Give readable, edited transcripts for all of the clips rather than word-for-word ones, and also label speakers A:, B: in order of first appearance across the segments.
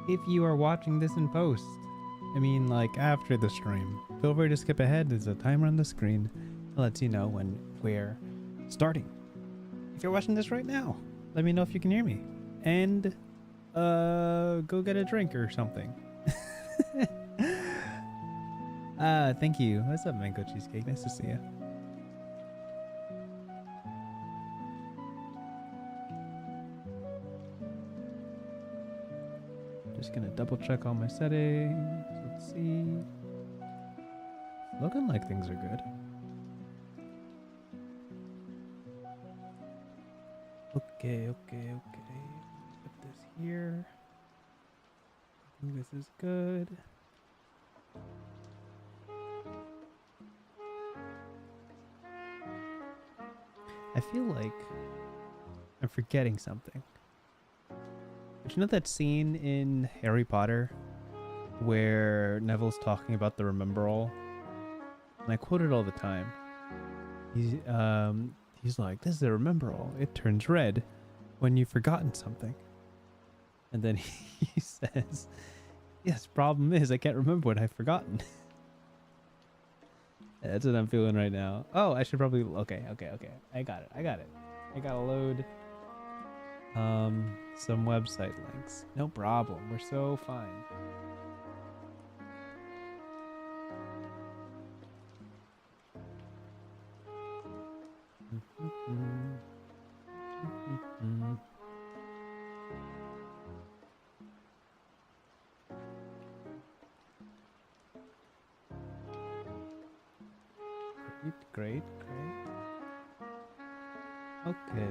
A: if you are watching this in post, I mean like after the stream, feel free to skip ahead. There's a timer on the screen that lets you know when we're starting. If you're watching this right now, let me know if you can hear me. And go get a drink or something. Thank you. What's up, Mango Cheesecake? Nice to see you. Just gonna double check all my settings. Let's see. Looking like things are good. Okay. Put this here. I think this is good. I feel like I'm forgetting something. Did you know that scene in Harry Potter where Neville's talking about the Remember All? And I quote it all the time. He's like, this is a Remember All. It turns red when you've forgotten something. And then he says, yes, problem is I can't remember what I've forgotten. That's what I'm feeling right now. Oh, I should probably, okay. I got it. I gotta load some website links. No problem. We're so fine. Great. Okay.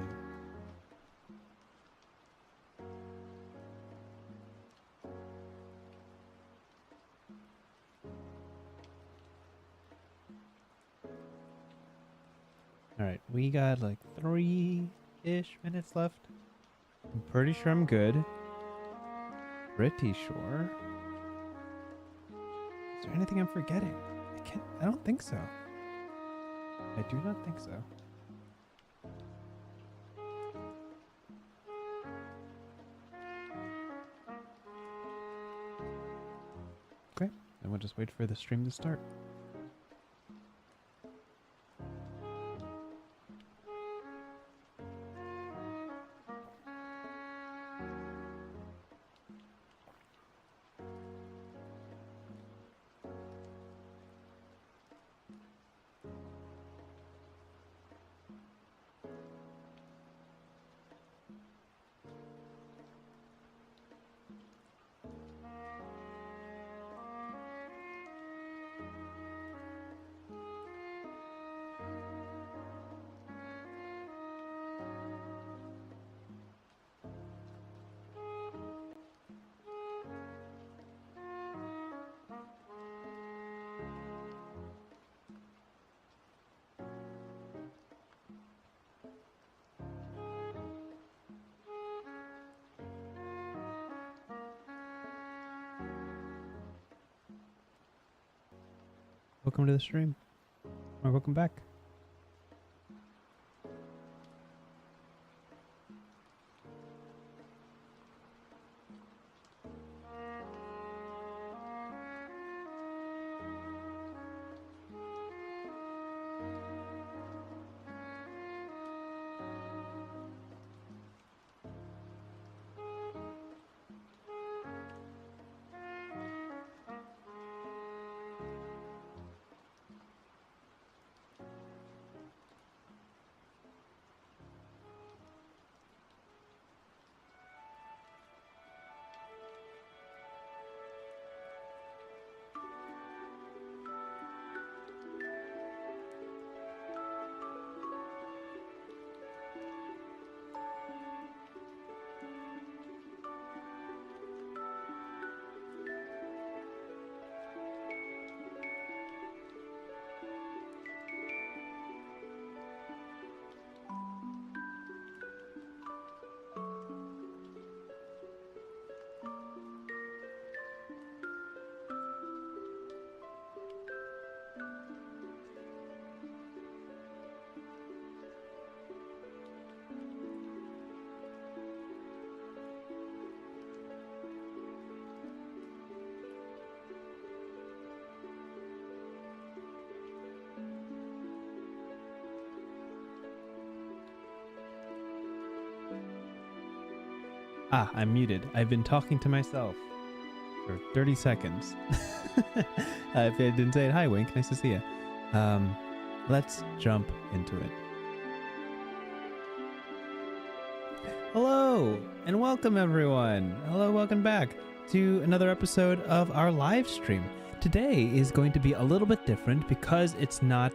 A: Alright, we got like 3-ish minutes left. I'm pretty sure I'm good. Pretty sure. Is there anything I'm forgetting? I don't think so. I do not think so. Okay, then we'll just wait for the stream to start. Welcome to the stream. Or welcome back. I'm muted. I've been talking to myself for 30 seconds. If I didn't say it, hi Wink, nice to see you. Let's jump into it. Hello and welcome everyone. Hello, welcome back to another episode of our live stream. Today is going to be a little bit different because it's not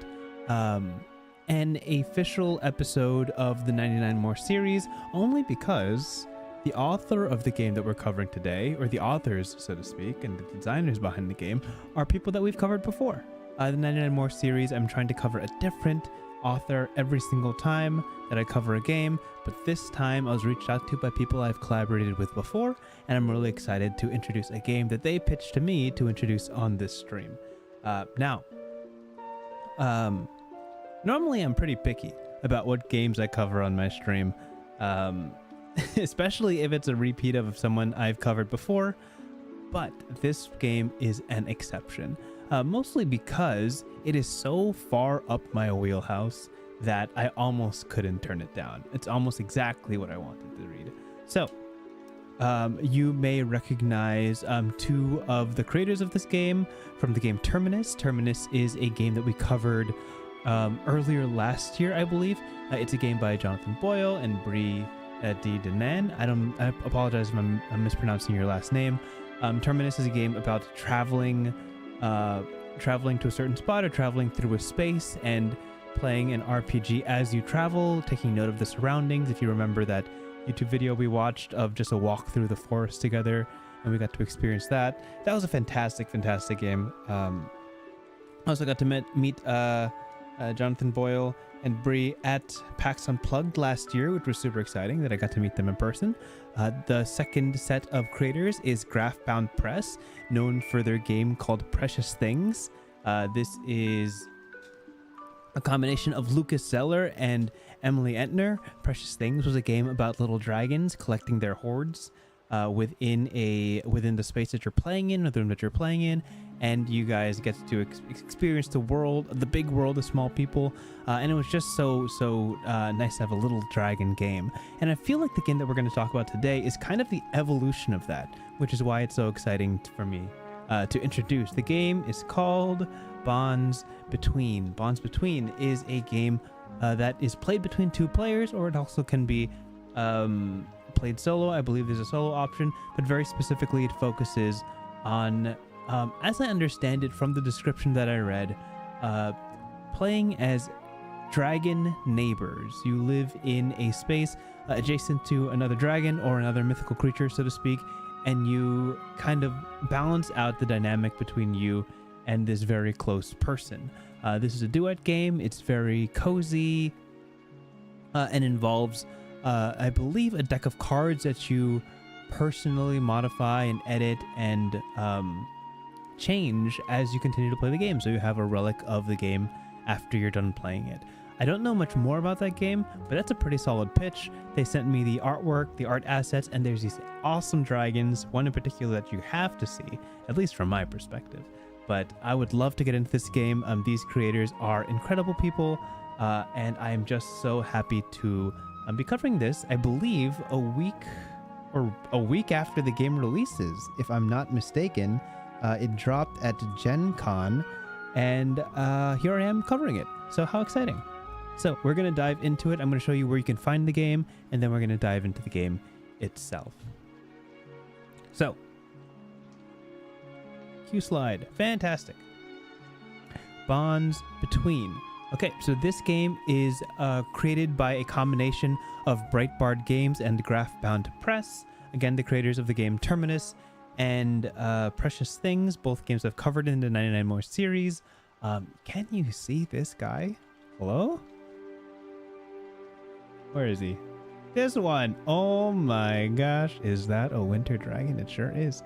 A: an official episode of the 99 More series, only because the author of the game that we're covering today, or the authors, so to speak, and the designers behind the game, are people that we've covered before. The 99 More series, I'm trying to cover a different author every single time that I cover a game, but this time I was reached out to by people I've collaborated with before, and I'm really excited to introduce a game that they pitched to me to introduce on this stream. Normally I'm pretty picky about what games I cover on my stream, especially if it's a repeat of someone I've covered before, but this game is an exception, mostly because it is so far up my wheelhouse that I almost couldn't turn it down. It's almost exactly what I wanted to read. So you may recognize two of the creators of this game from the game Terminus. Terminus is a game that we covered earlier last year, I believe. It's a game by Jonathan Boyle and Brie D. Denan. I apologize if I'm mispronouncing your last name. Terminus is a game about traveling to a certain spot or traveling through a space and playing an RPG as you travel, taking note of the surroundings. If you remember that YouTube video we watched of just a walk through the forest together, and we got to experience that. That was a fantastic game. I also got to meet Jonathan Boyle and Brie at PAX Unplugged last year, which was super exciting that I got to meet them in person. The second set of creators is Graphbound Press, known for their game called Precious Things. This is a combination of Lucas Zeller and Emily Entner. Precious Things was a game about little dragons collecting their hoards within the space that you're playing in, or the room that you're playing in, and you guys get to experience the world, the big world of small people, and it was just so nice to have a little dragon game. And I feel like the game that we're going to talk about today is kind of the evolution of that, which is why it's so exciting for me to introduce. The game is called Bonds Between. Bonds Between is a game that is played between two players, or it also can be played solo. I believe there's a solo option, but very specifically it focuses on, as I understand it from the description that I read, playing as dragon neighbors. You live in a space adjacent to another dragon or another mythical creature, so to speak, and you kind of balance out the dynamic between you and this very close person. This is a duet game. It's very cozy and involves I believe a deck of cards that you personally modify and edit and change as you continue to play the game, so you have a relic of the game after you're done playing it. I don't know much more about that game, but that's a pretty solid pitch. They sent me the artwork, the art assets, and there's these awesome dragons, one in particular that you have to see, at least from my perspective. But I would love to get into this game. These creators are incredible people, and I am just so happy to be covering this, I believe, a week after the game releases, if I'm not mistaken. It dropped at Gen Con, and here I am covering it. So how exciting. So we're going to dive into it. I'm going to show you where you can find the game, and then we're going to dive into the game itself. So, cue slide. Fantastic. Bonds Between. Okay, so this game is created by a combination of Breitbart Games and Graphbound Press. Again, the creators of the game Terminus and Precious Things, both games I've covered in the 99 More series. Can you see this guy? Hello? Where is he? This one. Oh my gosh. Is that a winter dragon? It sure is.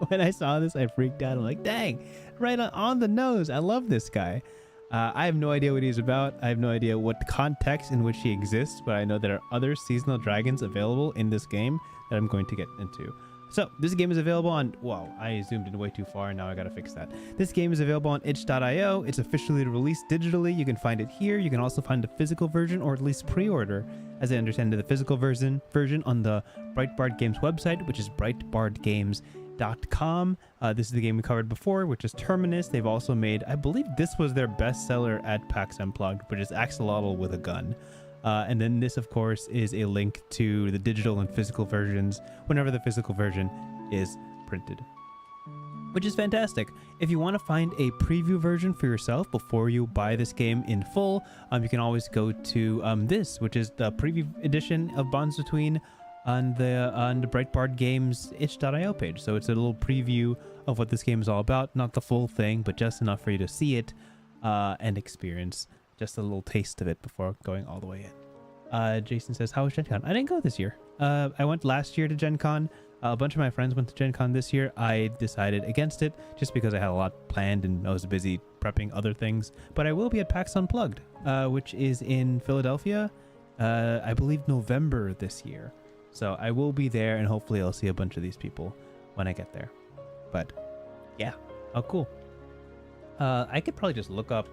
A: When I saw this, I freaked out. I'm like, dang, right on the nose. I love this guy. I have no idea what he's about. I have no idea what context in which he exists, but I know there are other seasonal dragons available in this game that I'm going to get into. So this game is available on, wow, I zoomed in way too far and now I gotta fix that. This game is available on itch.io. It's officially released digitally. You can find it here. You can also find the physical version, or at least pre-order, as I understand it, the physical version on the Breitbart Games website, which is breitbartgames.com. This is the game we covered before, which is Terminus. They've also made, I believe this was their bestseller at PAX Unplugged, which is Axolotl with a gun. And then this, of course, is a link to the digital and physical versions whenever the physical version is printed, which is fantastic. If you want to find a preview version for yourself before you buy this game in full, you can always go to this, which is the preview edition of Bonds Between on the Breitbart Games itch.io page. So it's a little preview of what this game is all about, not the full thing, but just enough for you to see it and experience just a little taste of it before going all the way in. Jason says, how was Gen Con? I didn't go this year. I went last year to Gen Con. A bunch of my friends went to Gen Con this year. I decided against it just because I had a lot planned and I was busy prepping other things. But I will be at PAX Unplugged, which is in Philadelphia, I believe November this year. So I will be there and hopefully I'll see a bunch of these people when I get there. But yeah, oh cool. I could probably just look up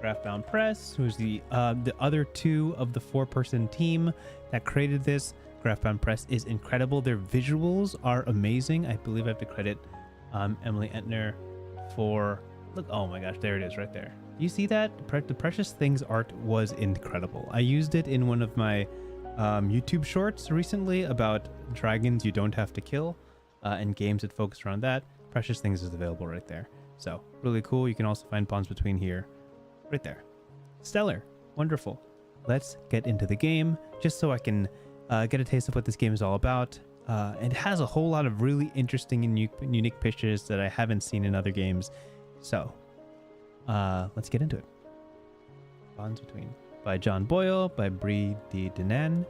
A: Craftbound Press, who's the other two of the 4-person team that created this. Craftbound Press is incredible. Their visuals are amazing. I believe I have to credit Emily Entner for, look, oh my gosh, there it is right there. You see that? The Precious Things art was incredible. I used it in one of my YouTube shorts recently about dragons you don't have to kill and games that focus around that. Precious Things is available right there. So really cool. You can also find Bonds Between here. Right there. Stellar. Wonderful. Let's get into the game just so I can get a taste of what this game is all about. It has a whole lot of really interesting and unique pictures that I haven't seen in other games. So let's get into it. Bonds Between by John Boyle, by Brie D. Denan,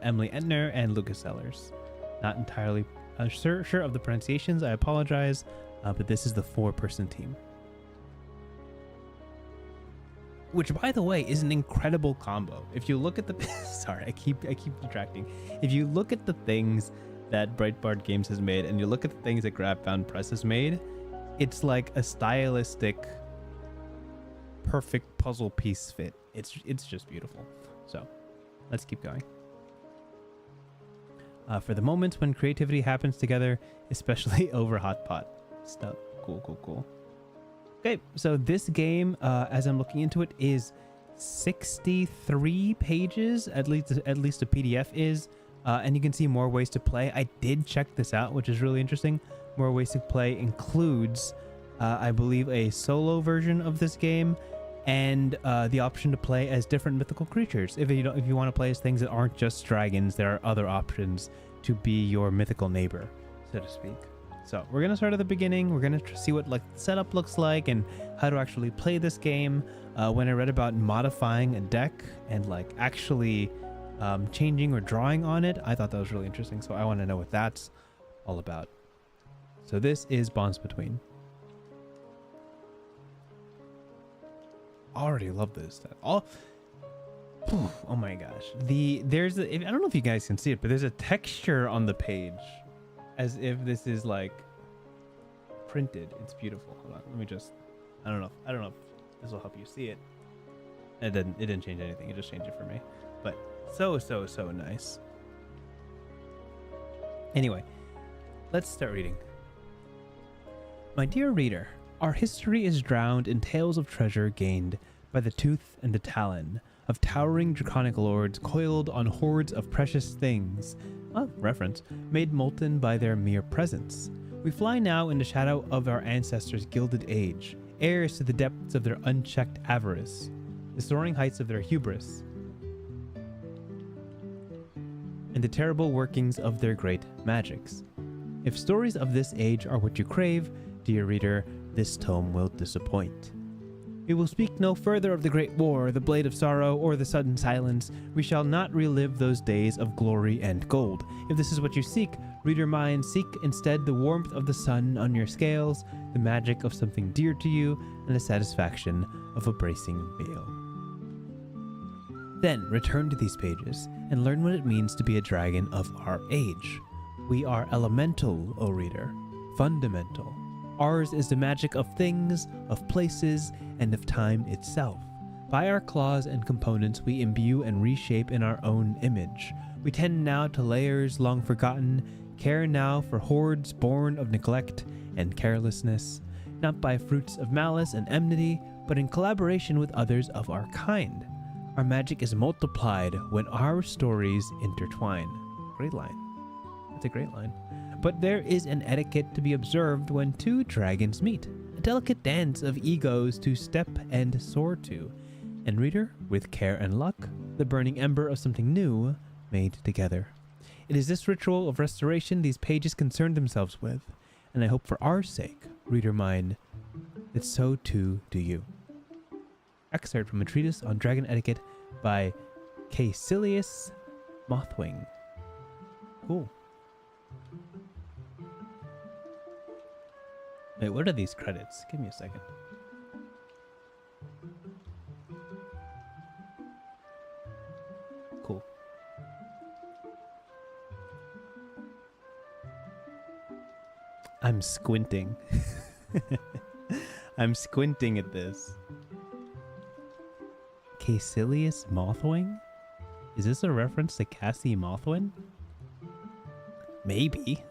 A: Emily Entner, and Lucas Sellers. Not entirely sure of the pronunciations. I apologize, but this is the 4-person team. Which, by the way, is an incredible combo. If you look at the sorry, I keep detracting. If you look at the things that Breitbart Games has made, and you look at the things that Craftbound Press has made, it's like a stylistic, perfect puzzle piece fit. It's just beautiful. So, let's keep going. For the moments when creativity happens together, especially over hot pot stuff. Cool. Okay, so this game, as I'm looking into it, is 63 pages, at least a PDF is, and you can see more ways to play. I did check this out, which is really interesting. More ways to play includes, I believe, a solo version of this game, and the option to play as different mythical creatures. If you want to play as things that aren't just dragons, there are other options to be your mythical neighbor, so to speak. So we're going to start at the beginning. We're going to see what the setup looks like and how to actually play this game. When I read about modifying a deck and actually changing or drawing on it, I thought that was really interesting. So I want to know what that's all about. So this is Bonds Between. Already love this stuff. Oh my gosh. I don't know if you guys can see it, but there's a texture on the page. As if this is printed. It's beautiful. Hold on. Let me just. I don't know if this will help you see it. It didn't change anything. It just changed it for me. But so nice. Anyway, let's start reading. My dear reader, our history is drowned in tales of treasure gained by the tooth and the talon of towering draconic lords coiled on hordes of precious things. Reference, made molten by their mere presence. We fly now in the shadow of our ancestors' gilded age, heirs to the depths of their unchecked avarice, the soaring heights of their hubris, and the terrible workings of their great magics. If stories of this age are what you crave, dear reader, this tome will disappoint. We will speak no further of the Great War, the Blade of Sorrow, or the Sudden Silence. We shall not relive those days of glory and gold. If this is what you seek, reader mine, seek instead the warmth of the sun on your scales, the magic of something dear to you, and the satisfaction of a bracing meal. Then return to these pages and learn what it means to be a dragon of our age. We are elemental, O reader, fundamental. Ours is the magic of things, of places, and of time itself. By our claws and components we imbue and reshape in our own image. We tend now to layers long forgotten, care now for hordes born of neglect and carelessness, not by fruits of malice and enmity, but in collaboration with others of our kind. Our magic is multiplied when our stories intertwine. Great line. That's a great line. But there is an etiquette to be observed when two dragons meet, a delicate dance of egos to step and soar to. And reader, with care and luck, the burning ember of something new made together. It is this ritual of restoration these pages concern themselves with, and I hope for our sake, reader mine, that so too do you. Excerpt from a treatise on dragon etiquette by Caecilius Mothwing. Cool. Wait, what are these credits? Give me a second. Cool. I'm squinting. I'm squinting at this. Caecilius Mothwing? Is this a reference to Cassie Mothwin? Maybe.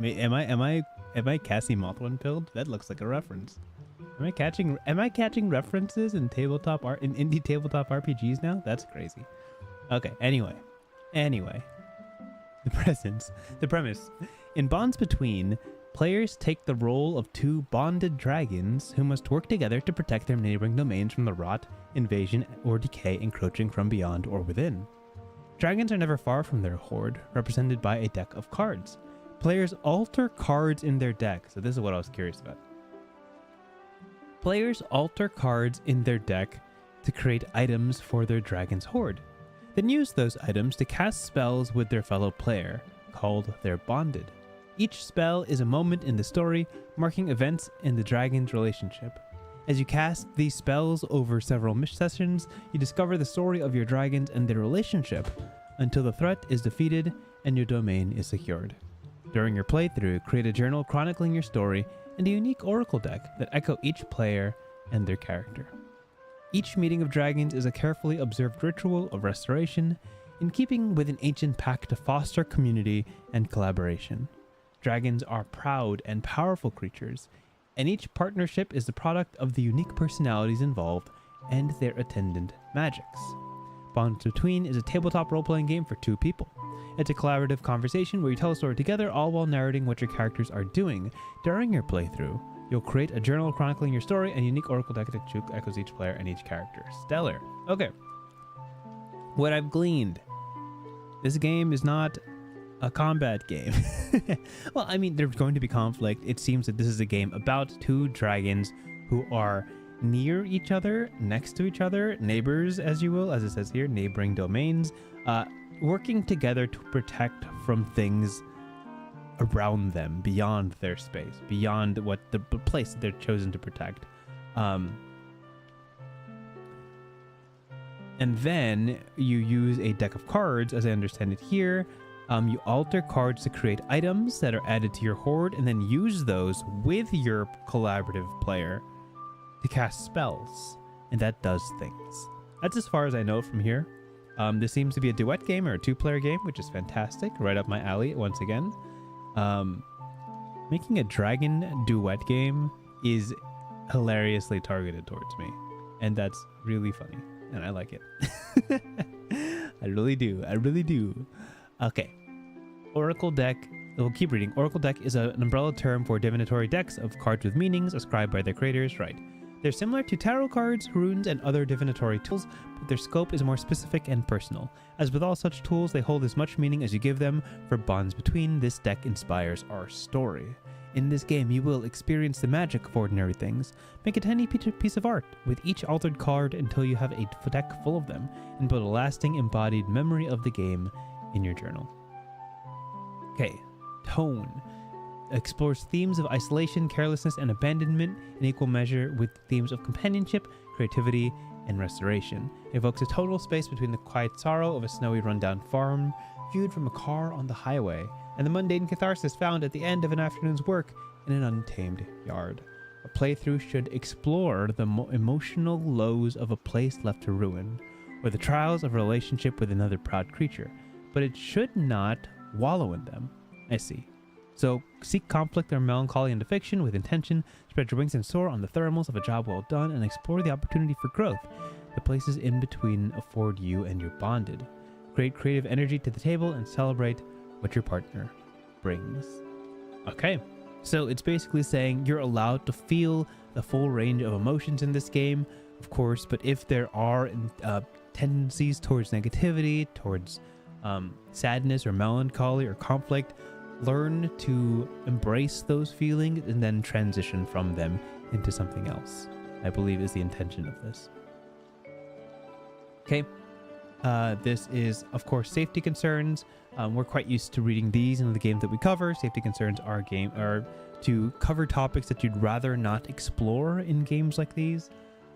A: Am I Cassie Mothwin pilled? That looks like a reference. Am I catching references in indie tabletop RPGs now? That's crazy. Okay, anyway. The premise. In Bonds Between, players take the role of two bonded dragons who must work together to protect their neighboring domains from the rot, invasion, or decay encroaching from beyond or within. Dragons are never far from their horde, represented by a deck of cards. Players alter cards in their deck. So this is what I was curious about. Players alter cards in their deck to create items for their dragon's horde, then use those items to cast spells with their fellow player, called their bonded. Each spell is a moment in the story, marking events in the dragon's relationship. As you cast these spells over several sessions, you discover the story of your dragons and their relationship, until the threat is defeated and your domain is secured. During your playthrough, create a journal chronicling your story and a unique oracle deck that echo each player and their character. Each meeting of dragons is a carefully observed ritual of restoration, in keeping with an ancient pact to foster community and collaboration. Dragons are proud and powerful creatures, and each partnership is the product of the unique personalities involved and their attendant magics. Bonds Between is a tabletop role-playing game for two people. It's a collaborative conversation where you tell a story together, all while narrating what your characters are doing. During your playthrough, you'll create a journal chronicling your story and a unique oracle deck that echoes each player and each character. Stellar. Okay. What I've gleaned. This game is not a combat game. Well, I mean, there's going to be conflict. It seems that this is a game about two dragons who are near each other, next to each other, neighbors, as you will, as it says here, neighboring domains, working together to protect from things around them, beyond their space, beyond what the place that they're chosen to protect. And then you use a deck of cards, as I understand it here. You alter cards to create items that are added to your horde, and then use those with your collaborative player to cast spells, and that does things. That's as far as I know from here. This seems to be a duet game or a two-player game, which is fantastic. Right up my alley once again. Making a dragon duet game is hilariously targeted towards me, and that's really funny, and I like it. I really do. Okay. Oracle deck. We'll keep reading. Oracle deck is an umbrella term for divinatory decks of cards with meanings ascribed by their creators. Right. They're similar to tarot cards, runes, and other divinatory tools, but their scope is more specific and personal. As with all such tools, they hold as much meaning as you give them. For Bonds Between, this deck inspires our story. In this game, you will experience the magic of ordinary things. Make a tiny piece of art with each altered card until you have a deck full of them, and build a lasting embodied memory of the game in your journal. Okay, tone. Explores themes of isolation, carelessness, and abandonment in equal measure with themes of companionship, creativity, and restoration. It evokes a tonal space between the quiet sorrow of a snowy rundown farm viewed from a car on the highway and the mundane catharsis found at the end of an afternoon's work in an untamed yard. A playthrough should explore the emotional lows of a place left to ruin, or the trials of a relationship with another proud creature, but it should not wallow in them. I see. So seek conflict or melancholy into fiction with intention, spread your wings and soar on the thermals of a job well done, and explore the opportunity for growth. The places in between afford you and your bonded. Create creative energy to the table and celebrate what your partner brings. Okay, so it's basically saying you're allowed to feel the full range of emotions in this game, of course, but if there are tendencies towards negativity, towards sadness or melancholy or conflict, learn to embrace those feelings and then transition from them into something else, I believe is the intention of this. Okay, this is, of course, safety concerns. We're quite used to reading these in the games that we cover. Safety concerns are to cover topics that you'd rather not explore in games like these.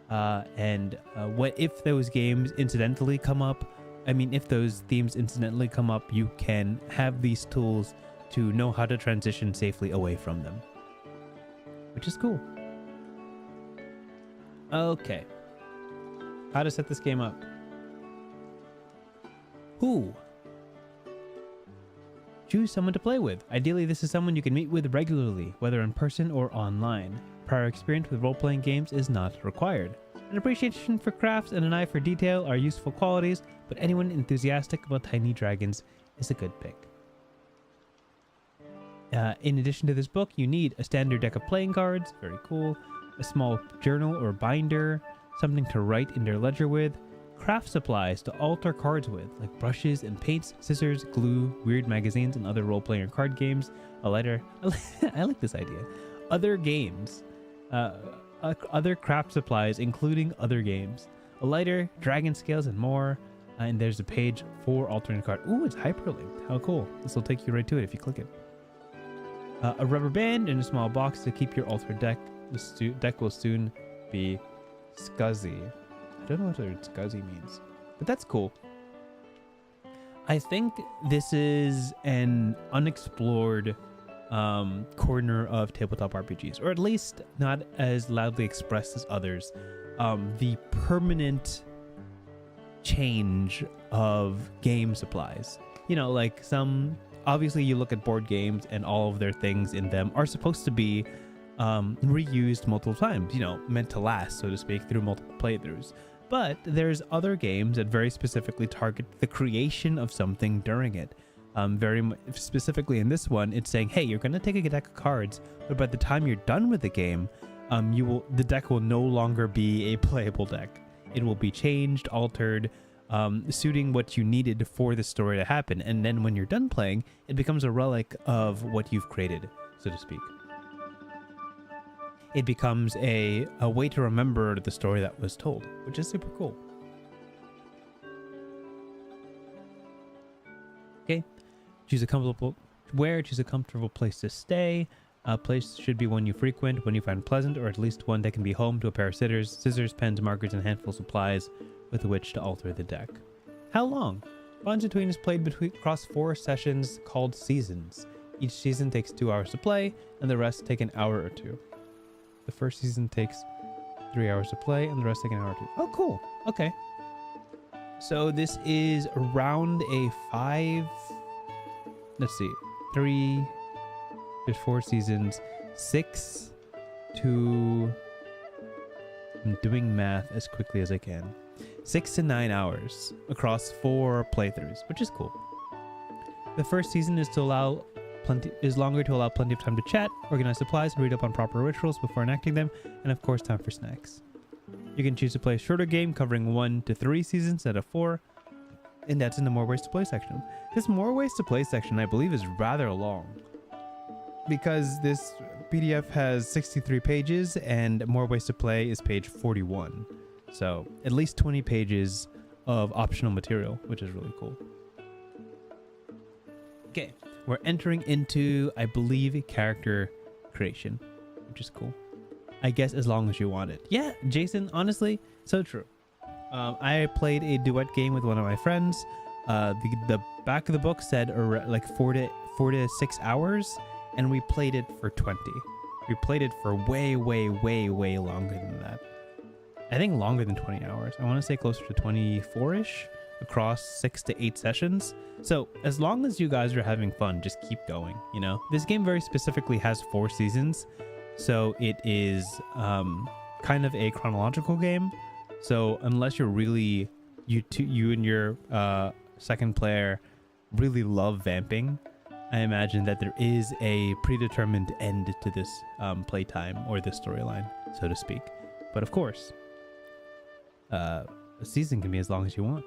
A: And what if those games incidentally come up? I mean, if those themes incidentally come up, you can have these tools to know how to transition safely away from them, which is cool. Okay, how to set this game up. Who? Choose someone to play with. Ideally, this is someone you can meet with regularly, whether in person or online. Prior experience with role-playing games is not required. An appreciation for crafts and an eye for detail are useful qualities, but anyone enthusiastic about tiny dragons is a good pick. In addition to this book, you need a standard deck of playing cards, very cool, a small journal or binder, something to write in your ledger with, craft supplies to alter cards with, like brushes and paints, scissors, glue, weird magazines and other role-playing or card games, a lighter, I like this idea, other games, other craft supplies including other games, a lighter, dragon scales and more, and there's a page for alternate card. Ooh, it's hyperlinked. How cool. This will take you right to it if you click it. A rubber band and a small box to keep your altered deck. The deck will soon be scuzzy. I don't know what scuzzy means, but that's cool. I think this is an unexplored corner of tabletop RPGs, or at least not as loudly expressed as others. The permanent change of game supplies. You know, like some, obviously you look at board games and all of their things in them are supposed to be reused multiple times, you know, meant to last, so to speak, through multiple playthroughs. But there's other games that very specifically target the creation of something during it. Very specifically in this one, it's saying, hey, you're going to take a deck of cards, but by the time you're done with the game, the deck will no longer be a playable deck. It will be changed, altered, suiting what you needed for the story to happen. And then when you're done playing, it becomes a relic of what you've created, so to speak. It becomes a way to remember the story that was told, which is super cool. Okay, choose a comfortable place to stay. A place should be one you frequent, one you find pleasant, or at least one that can be home to a pair of scissors, pens, markers, and a handful of supplies with which to alter the deck. How long? Bonds Between is played across 4 sessions called seasons. Each season takes 2 hours to play, and the rest take an hour or 2. The first season takes 3 hours to play, and the rest take an hour or 2. Oh, cool. Okay. So this is around a 5... Let's see. 3... There's 4 seasons. 6 to... I'm doing math as quickly as I can. 6 to 9 hours across 4 playthroughs, which is cool. The first season is longer to allow plenty of time to chat, organize supplies, and read up on proper rituals before enacting them, and of course time for snacks. You can choose to play a shorter game covering 1 to 3 seasons instead of 4, and that's in the More Ways to Play section. This More Ways to Play section, I believe, is rather long, because this PDF has 63 pages and More Ways to Play is page 41. So at least 20 pages of optional material, which is really cool. Okay, we're entering into, I believe, character creation, which is cool. I guess as long as you want it. Yeah, Jason, honestly, so true. I played a duet game with one of my friends. The back of the book said like 4 to 6 hours, and we played it for 20. We played it for way longer than that. I think longer than 20 hours. I want to say closer to 24-ish across 6 to 8 sessions. So as long as you guys are having fun, just keep going, you know? This game very specifically has 4 seasons, so it is kind of a chronological game. So unless you're really, you and your second player really love vamping, I imagine that there is a predetermined end to this playtime or this storyline, so to speak. But of course, a season can be as long as you want.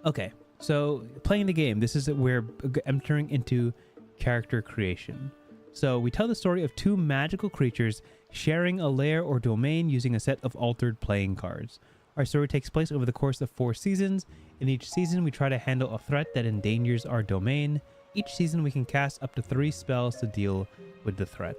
A: Okay, so playing the game, this is we're entering into character creation. So we tell the story of 2 magical creatures sharing a lair or domain using a set of altered playing cards. Our story takes place over the course of 4 seasons. In each season, we try to handle a threat that endangers our domain. Each season, we can cast up to 3 spells to deal with the threat.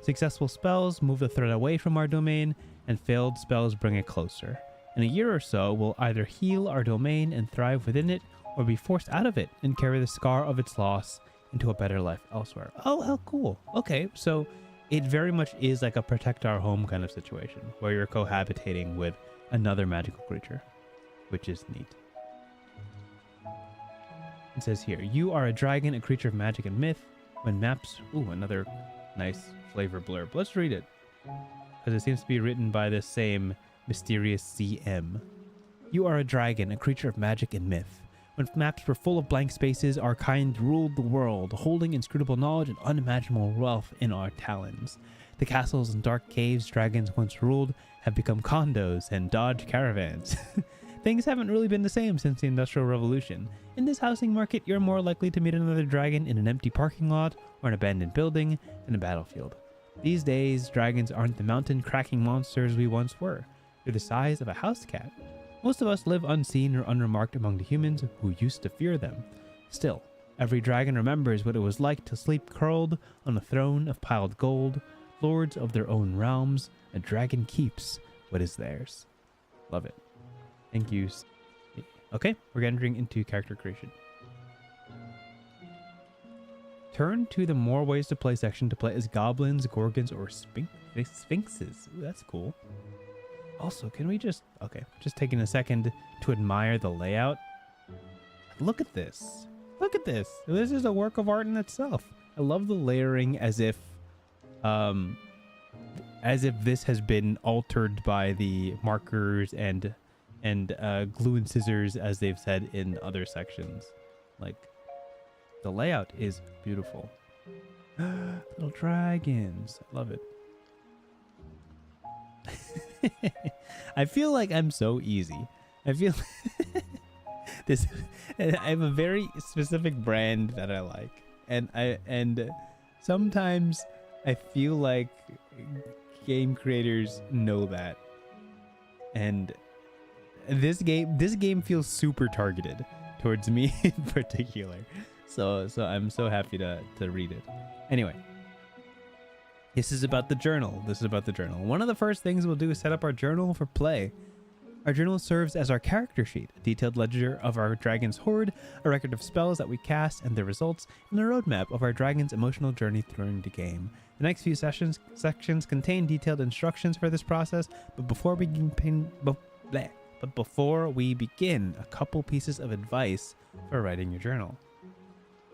A: Successful spells move the threat away from our domain, and failed spells bring it closer. In a year or so, we'll either heal our domain and thrive within it, or be forced out of it and carry the scar of its loss into a better life elsewhere. Oh, how cool. Okay, so it very much is like a protect our home kind of situation, where you're cohabitating with another magical creature, which is neat. It says here, you are a dragon, a creature of magic and myth. When maps... Ooh, another nice flavor blurb. Let's read it, because it seems to be written by the same mysterious CM. You are a dragon, a creature of magic and myth. When maps were full of blank spaces, our kind ruled the world, holding inscrutable knowledge and unimaginable wealth in our talons. The castles and dark caves dragons once ruled have become condos and Dodge caravans. Things haven't really been the same since the Industrial Revolution. In this housing market, you're more likely to meet another dragon in an empty parking lot or an abandoned building than a battlefield. These days, dragons aren't the mountain-cracking monsters we once were. They're the size of a house cat. Most of us live unseen or unremarked among the humans who used to fear them. Still, every dragon remembers what it was like to sleep curled on a throne of piled gold. Lords of their own realms, a dragon keeps what is theirs. Love it. Thank you. Okay, we're entering into character creation. Turn to the more ways to play section to play as goblins, gorgons, or sphinxes. Ooh, that's cool. Also, can we just taking a second to admire the layout. Look at this. Look at this. This is a work of art in itself. I love the layering as if this has been altered by the markers and glue and scissors, as they've said in other sections. Like, the layout is beautiful. Little dragons. I love it. I feel like I'm so easy. I feel this. I have a very specific brand that I like, and sometimes I feel like game creators know that, and this game feels super targeted towards me in particular. So I'm so happy to read it. Anyway. This is about the journal. One of the first things we'll do is set up our journal for play. Our journal serves as our character sheet, a detailed ledger of our dragon's hoard, a record of spells that we cast and their results, and a roadmap of our dragon's emotional journey through the game. The next few sections contain detailed instructions for this process, but before we begin, a couple pieces of advice for writing your journal.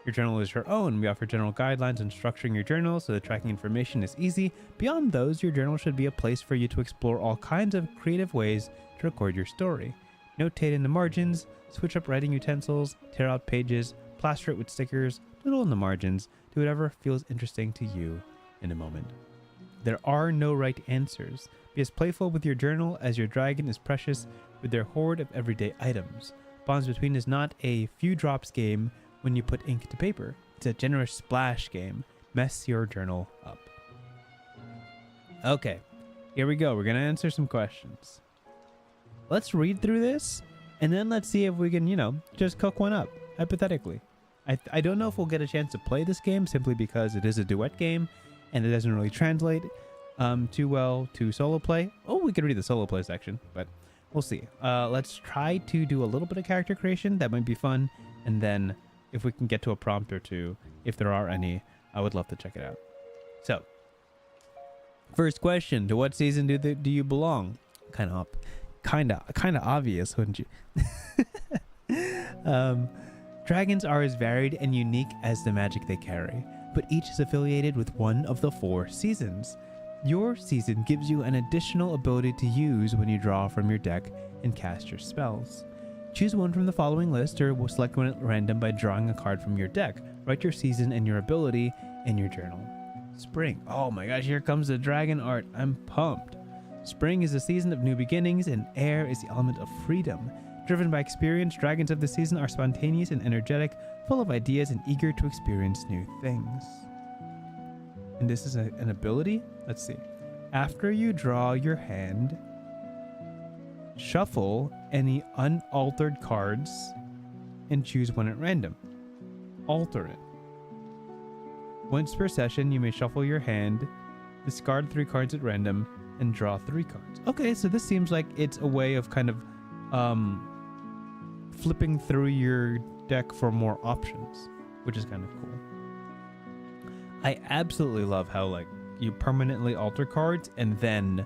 A: Your journal is your own. We offer general guidelines on structuring your journal so that tracking information is easy. Beyond those, your journal should be a place for you to explore all kinds of creative ways to record your story. Notate in the margins, switch up writing utensils, tear out pages, plaster it with stickers, doodle in the margins, do whatever feels interesting to you in a moment. There are no right answers. Be as playful with your journal as your dragon is precious with their hoard of everyday items. Bonds Between is not a few drops game when you put ink to paper. It's a generous splash game. Mess your journal up. Okay, here we go. We're going to answer some questions. Let's read through this, and then let's see if we can, just cook one up, hypothetically. I don't know if we'll get a chance to play this game simply because it is a duet game, and it doesn't really translate. too well to solo play. Oh, we could read the solo play section, but we'll see. Let's try to do a little bit of character creation. That might be fun. And then if we can get to a prompt or two, if there are any, I would love to check it out. So, first question: to what season do you belong? Kind of obvious, wouldn't you? Dragons are as varied and unique as the magic they carry, but each is affiliated with one of the 4 seasons. Your season gives you an additional ability to use when you draw from your deck and cast your spells. Choose one from the following list, or we'll select one at random by drawing a card from your deck. Write your season and your ability in your journal. Spring. Oh my gosh, here comes the dragon art. I'm pumped. Spring is the season of new beginnings, and air is the element of freedom. Driven by experience, dragons of the season are spontaneous and energetic, full of ideas and eager to experience new things. And this is an ability? Let's see. After you draw your hand, shuffle any unaltered cards and choose one at random. Alter it. Once per session, you may shuffle your hand, discard 3 cards at random, and draw 3 cards. Okay, so this seems like it's a way of kind of flipping through your deck for more options, which is kind of cool. I absolutely love how like you permanently alter cards and then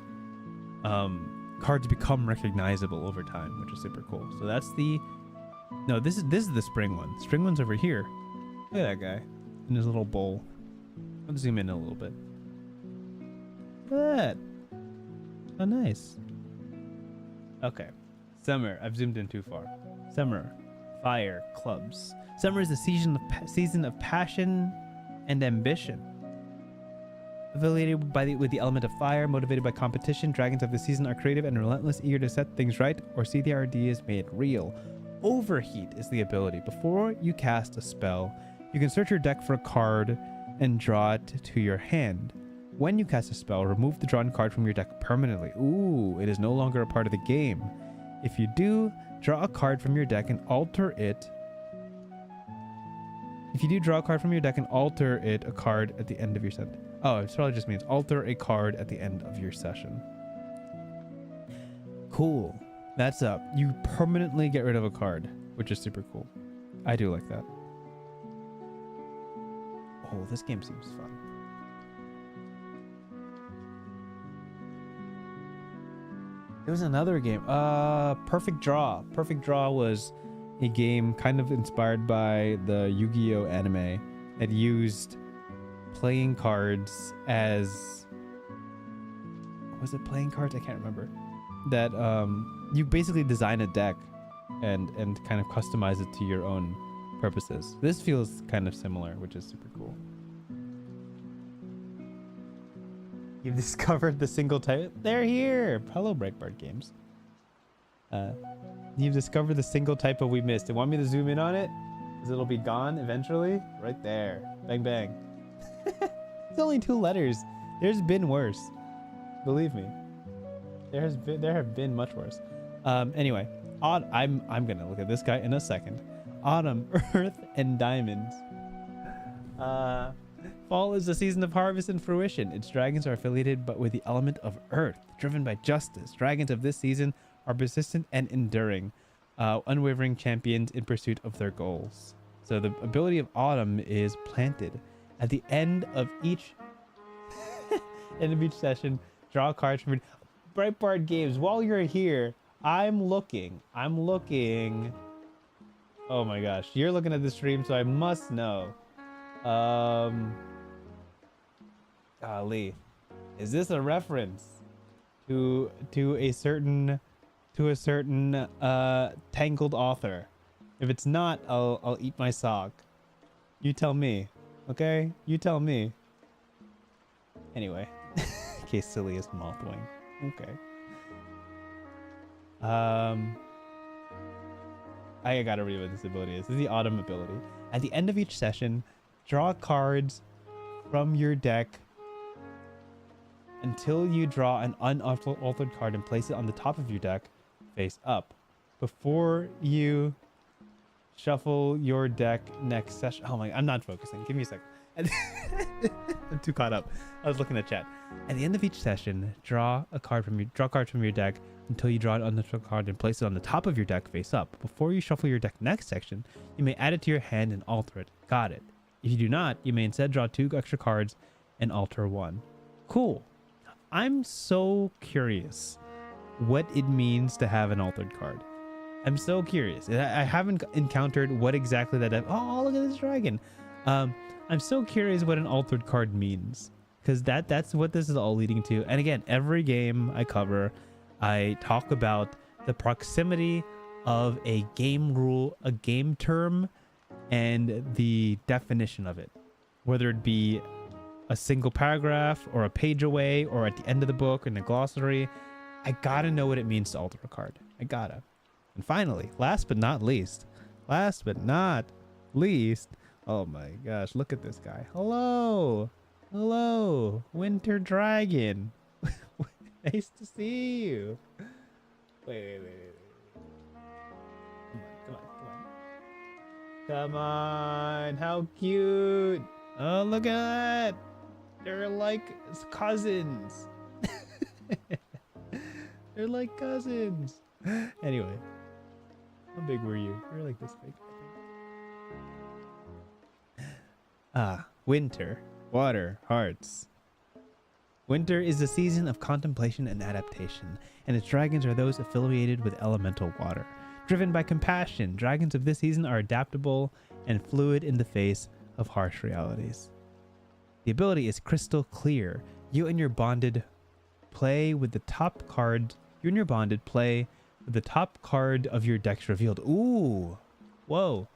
A: cards become recognizable over time, which is super cool. So that's the this is the spring one. Spring one's over here. Look at that guy in his little bowl. Let's zoom in a little bit. Look at that. Oh, nice. Okay. Summer. I've zoomed in too far. Summer. Fire. Clubs. Summer is the season of passion and ambition. Affiliated with the element of fire, motivated by competition, dragons of the season are creative and relentless, eager to set things right or see their ideas made real. Overheat is the ability. Before you cast a spell, you can search your deck for a card and draw it to your hand. When you cast a spell, remove the drawn card from your deck permanently. Ooh, it is no longer a part of the game. If you do, draw a card from your deck and alter it. If you do draw a card from your deck and alter it a card at the end of your session. Oh, it probably just means alter a card at the end of your session. Cool. That's up. You permanently get rid of a card, which is super cool. I do like that. Oh, this game seems fun. There was another game. Perfect Draw. Perfect Draw was a game kind of inspired by the Yu-Gi-Oh anime that used playing cards as... Was it playing cards? I can't remember. That you basically design a deck and kind of customize it to your own purposes. This feels kind of similar, which is super cool. You've discovered the single type. They're here. Hello, Breitbart Games. You've discovered the single typo we missed. You want me to zoom in on it? Because it'll be gone eventually. Right there. Bang, bang. It's only 2 letters. There's been worse. Believe me. There have been much worse. Anyway, I'm gonna look at this guy in a second. Autumn, Earth, and Diamonds. Fall is the season of harvest and fruition. Its dragons are affiliated but with the element of earth, driven by justice. Dragons of this season are persistent and enduring, unwavering champions in pursuit of their goals. So the ability of Autumn is planted. At the end of each session, draw cards from Breitbart Games. While you're here, I'm looking. Oh my gosh, you're looking at the stream, so I must know. Golly, is this a reference to a certain tangled author? If it's not, I'll eat my sock. You tell me, okay? You tell me. Anyway, case silliest Mothwing. Okay. I gotta read what this ability is. This is the Autumn ability. At the end of each session, draw cards from your deck until you draw an unaltered card and place it on the top of your deck face up. Before you shuffle your deck next session. Oh my, I'm not focusing. Give me a second. I'm too caught up. I was looking at chat. At the end of each session, draw cards from your deck until you draw an unneutral card and place it on the top of your deck face up. Before you shuffle your deck next section, you may add it to your hand and alter it. Got it. If you do not, you may instead draw 2 extra cards and alter 1. Cool. I'm so curious what it means to have an altered card. I'm so curious. I haven't encountered what exactly that. Oh, look at this dragon. I'm so curious what an altered card means, because that's what this is all leading to. And again, every game I cover, I talk about the proximity of a game rule, a game term, and the definition of it, whether it be a single paragraph or a page away or at the end of the book in a glossary. I gotta know what it means to alter a card. I gotta. And finally, last but not least, oh my gosh, look at this guy. Hello, Winter Dragon. Nice to see you. Wait. Come on, how cute. Oh, look at that. They're like cousins. They're like cousins. Anyway, how big were you? You're like this big. Winter, water, hearts. Winter is the season of contemplation and adaptation, and its dragons are those affiliated with elemental water. Driven by compassion, dragons of this season are adaptable and fluid in the face of harsh realities. The ability is crystal clear. You and your bonded play with the top card. You and your bonded play with the top card of your decks revealed. Ooh, whoa.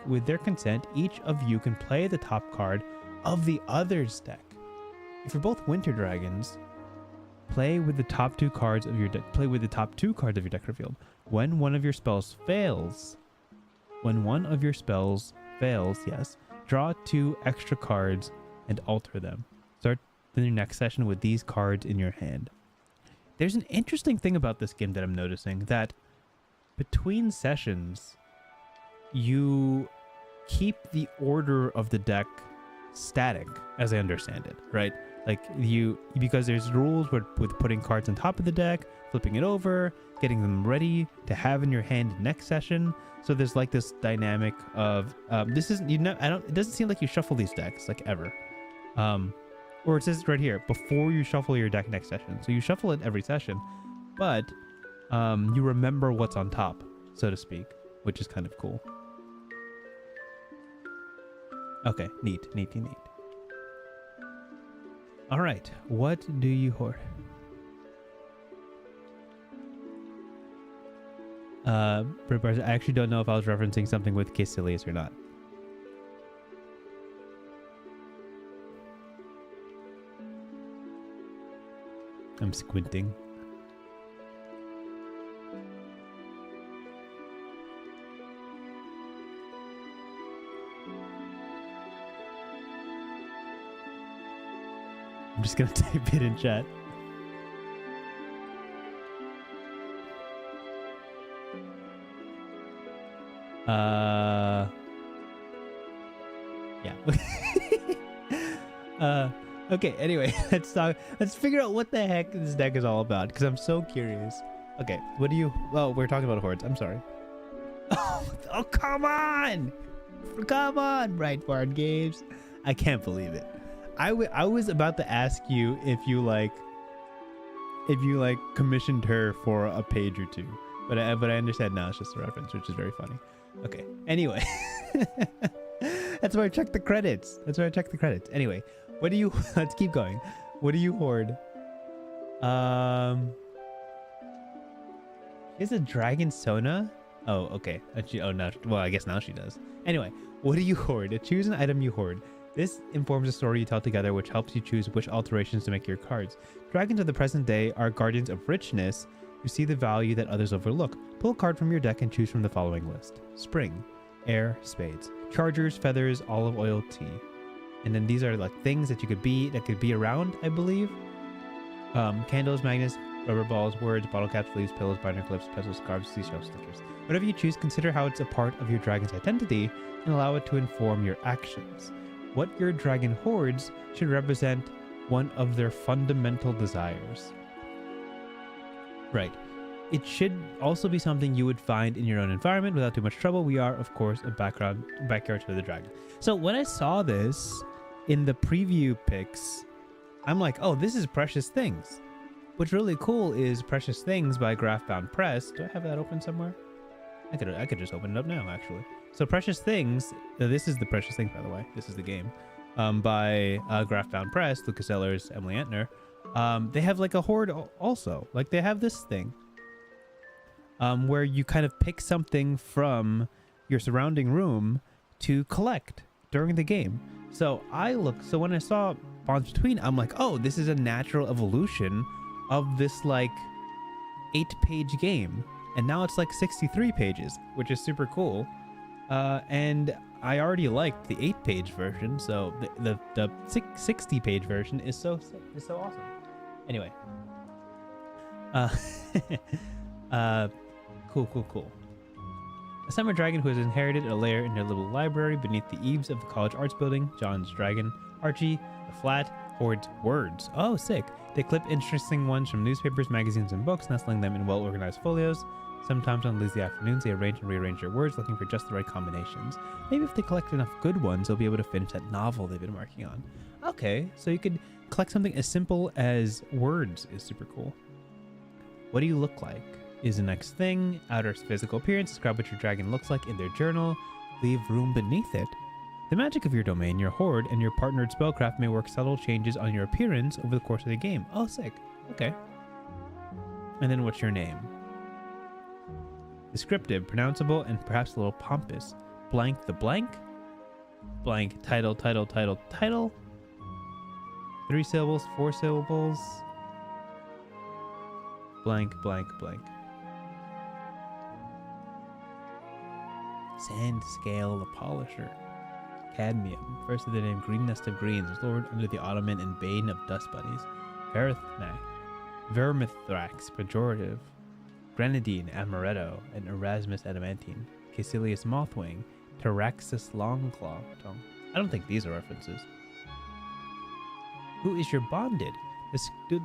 A: With their consent, each of you can play the top card of the other's deck. If you're both winter dragons, play with the top 2 cards of your deck. Play with the top 2 cards of your deck revealed. When one of your spells fails, yes, draw 2 extra cards and alter them. Start the next session with these cards in your hand. There's an interesting thing about this game that I'm noticing, that between sessions, you keep the order of the deck static, as I understand it, right? Like because there's rules with putting cards on top of the deck, flipping it over, getting them ready to have in your hand next session. So there's like this dynamic of this isn't, it doesn't seem like you shuffle these decks like ever. Or it says right here, before you shuffle your deck next session. So you shuffle it every session, but you remember what's on top, so to speak, which is kind of cool. Okay, neat. All right, what do you hoard? I actually don't know if I was referencing something with Caecilius or not. I'm squinting. I'm just gonna type it in chat. Yeah. Okay, anyway, let's figure out what the heck this deck is all about, because I'm so curious. Okay, we're talking about hordes. I'm sorry. Oh, come on! Right, board games. I can't believe it. I was about to ask you if you commissioned her for a page or 2, but I understand now it's just a reference, which is very funny. Okay, anyway. That's why I checked the credits. Anyway, let's keep going. What do you hoard? Is a dragon Sona? Oh, okay. No. Well, I guess now she does. Anyway, what do you hoard? Choose an item you hoard. This informs the story you tell together, which helps you choose which alterations to make your cards. Dragons of the present day are guardians of richness who see the value that others overlook. Pull a card from your deck and choose from the following list: Spring, Air, Spades, Chargers, Feathers, Olive Oil, Tea. And then these are like things that could be around, I believe. Candles, magnets, rubber balls, words, bottle caps, leaves, pillows, binder clips, pencils, scarves, seashell stickers. Whatever you choose, consider how it's a part of your dragon's identity and allow it to inform your actions. what your dragon hoards should represent one of their fundamental desires. Right. It should also be something you would find in your own environment without too much trouble. We are, of course, a backyard to the dragon. So when I saw this in the preview pics, I'm like, oh, this is Precious Things. What's really cool is Precious Things by Graphbound Press. Do I have that open somewhere? I could just open it up now, actually. So Precious Things, this is the Precious Thing, by the way. This is the game. By Graphbound Press, Lucas Ellers, Emily Antner. They have like a hoard also. Like they have this thing where you kind of pick something from your surrounding room to collect during the game. So when I saw Bonds Between, I'm like, oh, this is a natural evolution of this like 8-page game. And now it's like 63 pages, which is super cool. And I already liked the 8-page version, so the 60-page version is so awesome. Anyway, cool. A summer dragon who has inherited a lair in their little library beneath the eaves of the college arts building. John's dragon, Archie, the flat, hoards words. Oh, sick. They clip interesting ones from newspapers, magazines, and books, nestling them in well-organized folios. Sometimes on lazy afternoons, they arrange and rearrange their words, looking for just the right combinations. Maybe if they collect enough good ones, they'll be able to finish that novel they've been working on. Okay, so you could collect something as simple as words is super cool. What do you look like is the next thing. Outer physical appearance. Describe what your dragon looks like in their journal. Leave room beneath it. The magic of your domain, your hoard, and your partnered spellcraft may work subtle changes on your appearance over the course of the game. Oh, sick. Okay. And then what's your name? Descriptive, pronounceable, and perhaps a little pompous. Blank the blank. Blank title. 3 syllables, 4 syllables. Blank. Sand Scale the Polisher. Cadmium, first of the name Green Nest of Greens, Lord under the Ottoman and Bane of Dust Bunnies. Vermithrax, pejorative. Grenadine, amaretto, and Erasmus adamantine. Caecilius mothwing, Taraxis longclaw. I don't think these are references. Who is your bonded?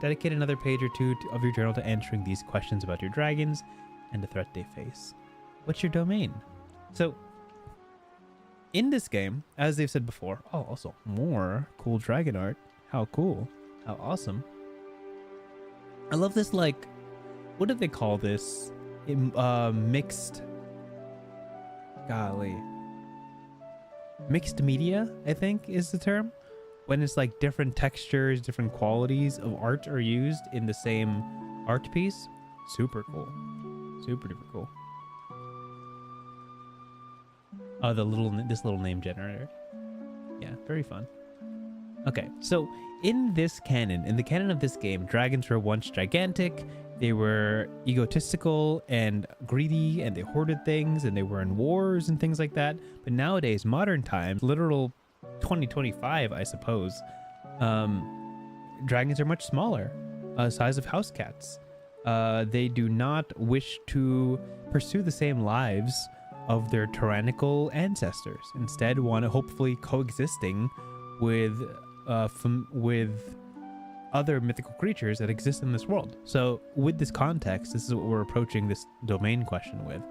A: Dedicate another page or two of your journal to answering these questions about your dragons and the threat they face. What's your domain? So, in this game, as they've said before, also more cool dragon art. How cool. How awesome. I love this, like, what do they call this? Mixed media, I think is the term. When it's like different textures, different qualities of art are used in the same art piece. Super cool. Super duper cool. Oh, this little name generator. Yeah, very fun. Okay, so in the canon of this game, dragons were once gigantic. They were egotistical and greedy, and they hoarded things, and they were in wars and things like that. But nowadays, modern times, literal 2025, I suppose, dragons are much smaller, size of house cats. They do not wish to pursue the same lives of their tyrannical ancestors. Instead, want to hopefully coexisting with other mythical creatures that exist in this world. So with this context, this is what we're approaching this domain question with.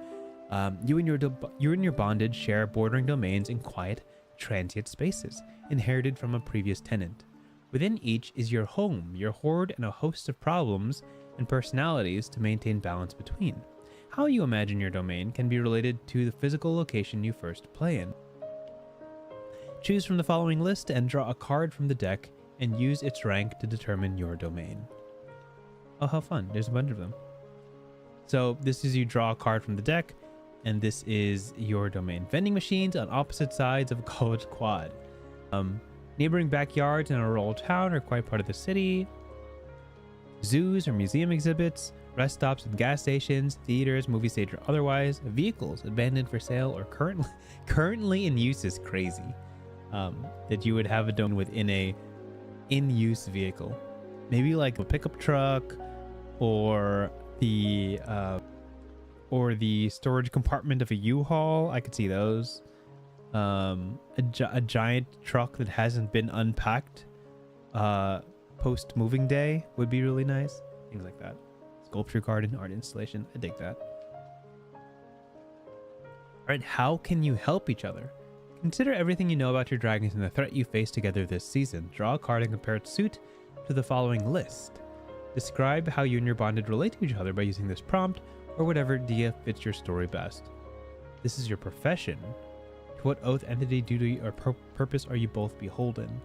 A: You and your bondage share bordering domains in quiet, transient spaces, inherited from a previous tenant. Within each is your home, your hoard, and a host of problems and personalities to maintain balance between. How you imagine your domain can be related to the physical location you first play in. Choose from the following list and draw a card from the deck and use its rank to determine your domain. Oh, how fun. There's a bunch of them. So this is you draw a card from the deck, and this is your domain. Vending machines on opposite sides of a college quad. Neighboring backyards in a rural town are quite part of the city. Zoos or museum exhibits, rest stops and gas stations, theaters, movie stage or otherwise, vehicles abandoned for sale or currently in use is crazy. That you would have a domain within a in-use vehicle, maybe like a pickup truck or the storage compartment of a U-Haul. I could see those. a giant truck that hasn't been unpacked post moving day would be really nice. Things like that. Sculpture garden, art installation. I dig that. All right, how can you help each other? Consider everything you know about your dragons and the threat you face together this season. Draw a card and compare its suit to the following list. Describe how you and your bonded relate to each other by using this prompt or whatever idea fits your story best. This is your profession. To what oath, entity, duty, or purpose are you both beholden?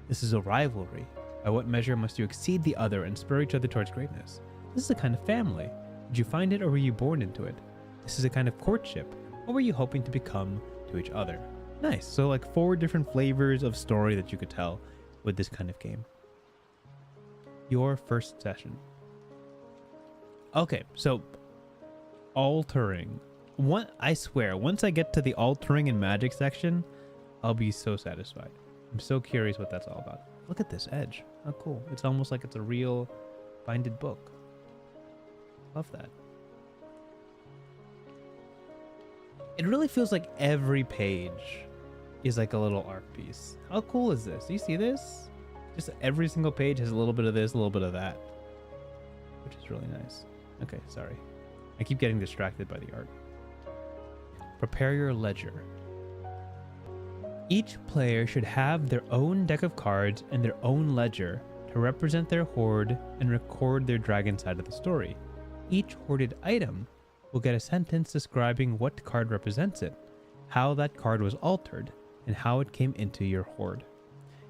A: This is a rivalry. By what measure must you exceed the other and spur each other towards greatness? This is a kind of family. Did you find it or were you born into it? This is a kind of courtship. What were you hoping to become to each other? Nice. So like 4 different flavors of story that you could tell with this kind of game. Your first session. Okay, so altering. I swear, once I get to the altering and magic section, I'll be so satisfied. I'm so curious what that's all about. Look at this edge. How cool. It's almost like it's a real binded book. Love that. It really feels like every page is like a little art piece. How cool is this? Do you see this? Just every single page has a little bit of this, a little bit of that, which is really nice. Okay, sorry. I keep getting distracted by the art. Prepare your ledger. Each player should have their own deck of cards and their own ledger to represent their hoard and record their dragon side of the story. Each hoarded item will get a sentence describing what card represents it, how that card was altered, and how it came into your hoard.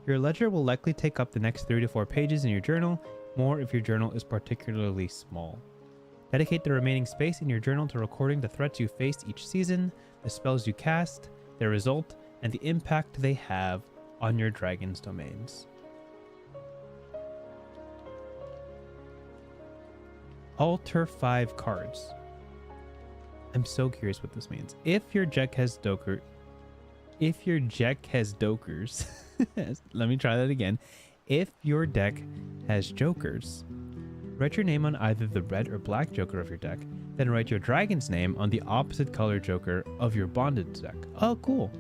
A: Your ledger will likely take up the next 3 to 4 pages in your journal, more if your journal is particularly small. Dedicate the remaining space in your journal to recording the threats you faced each season, the spells you cast, their result, and the impact they have on your dragon's domains. Alter 5 cards. I'm so curious what this means. If your deck has dokers, let me try that again. If your deck has jokers, write your name on either the red or black joker of your deck, then write your dragon's name on the opposite color joker of your bonded deck. Oh, cool.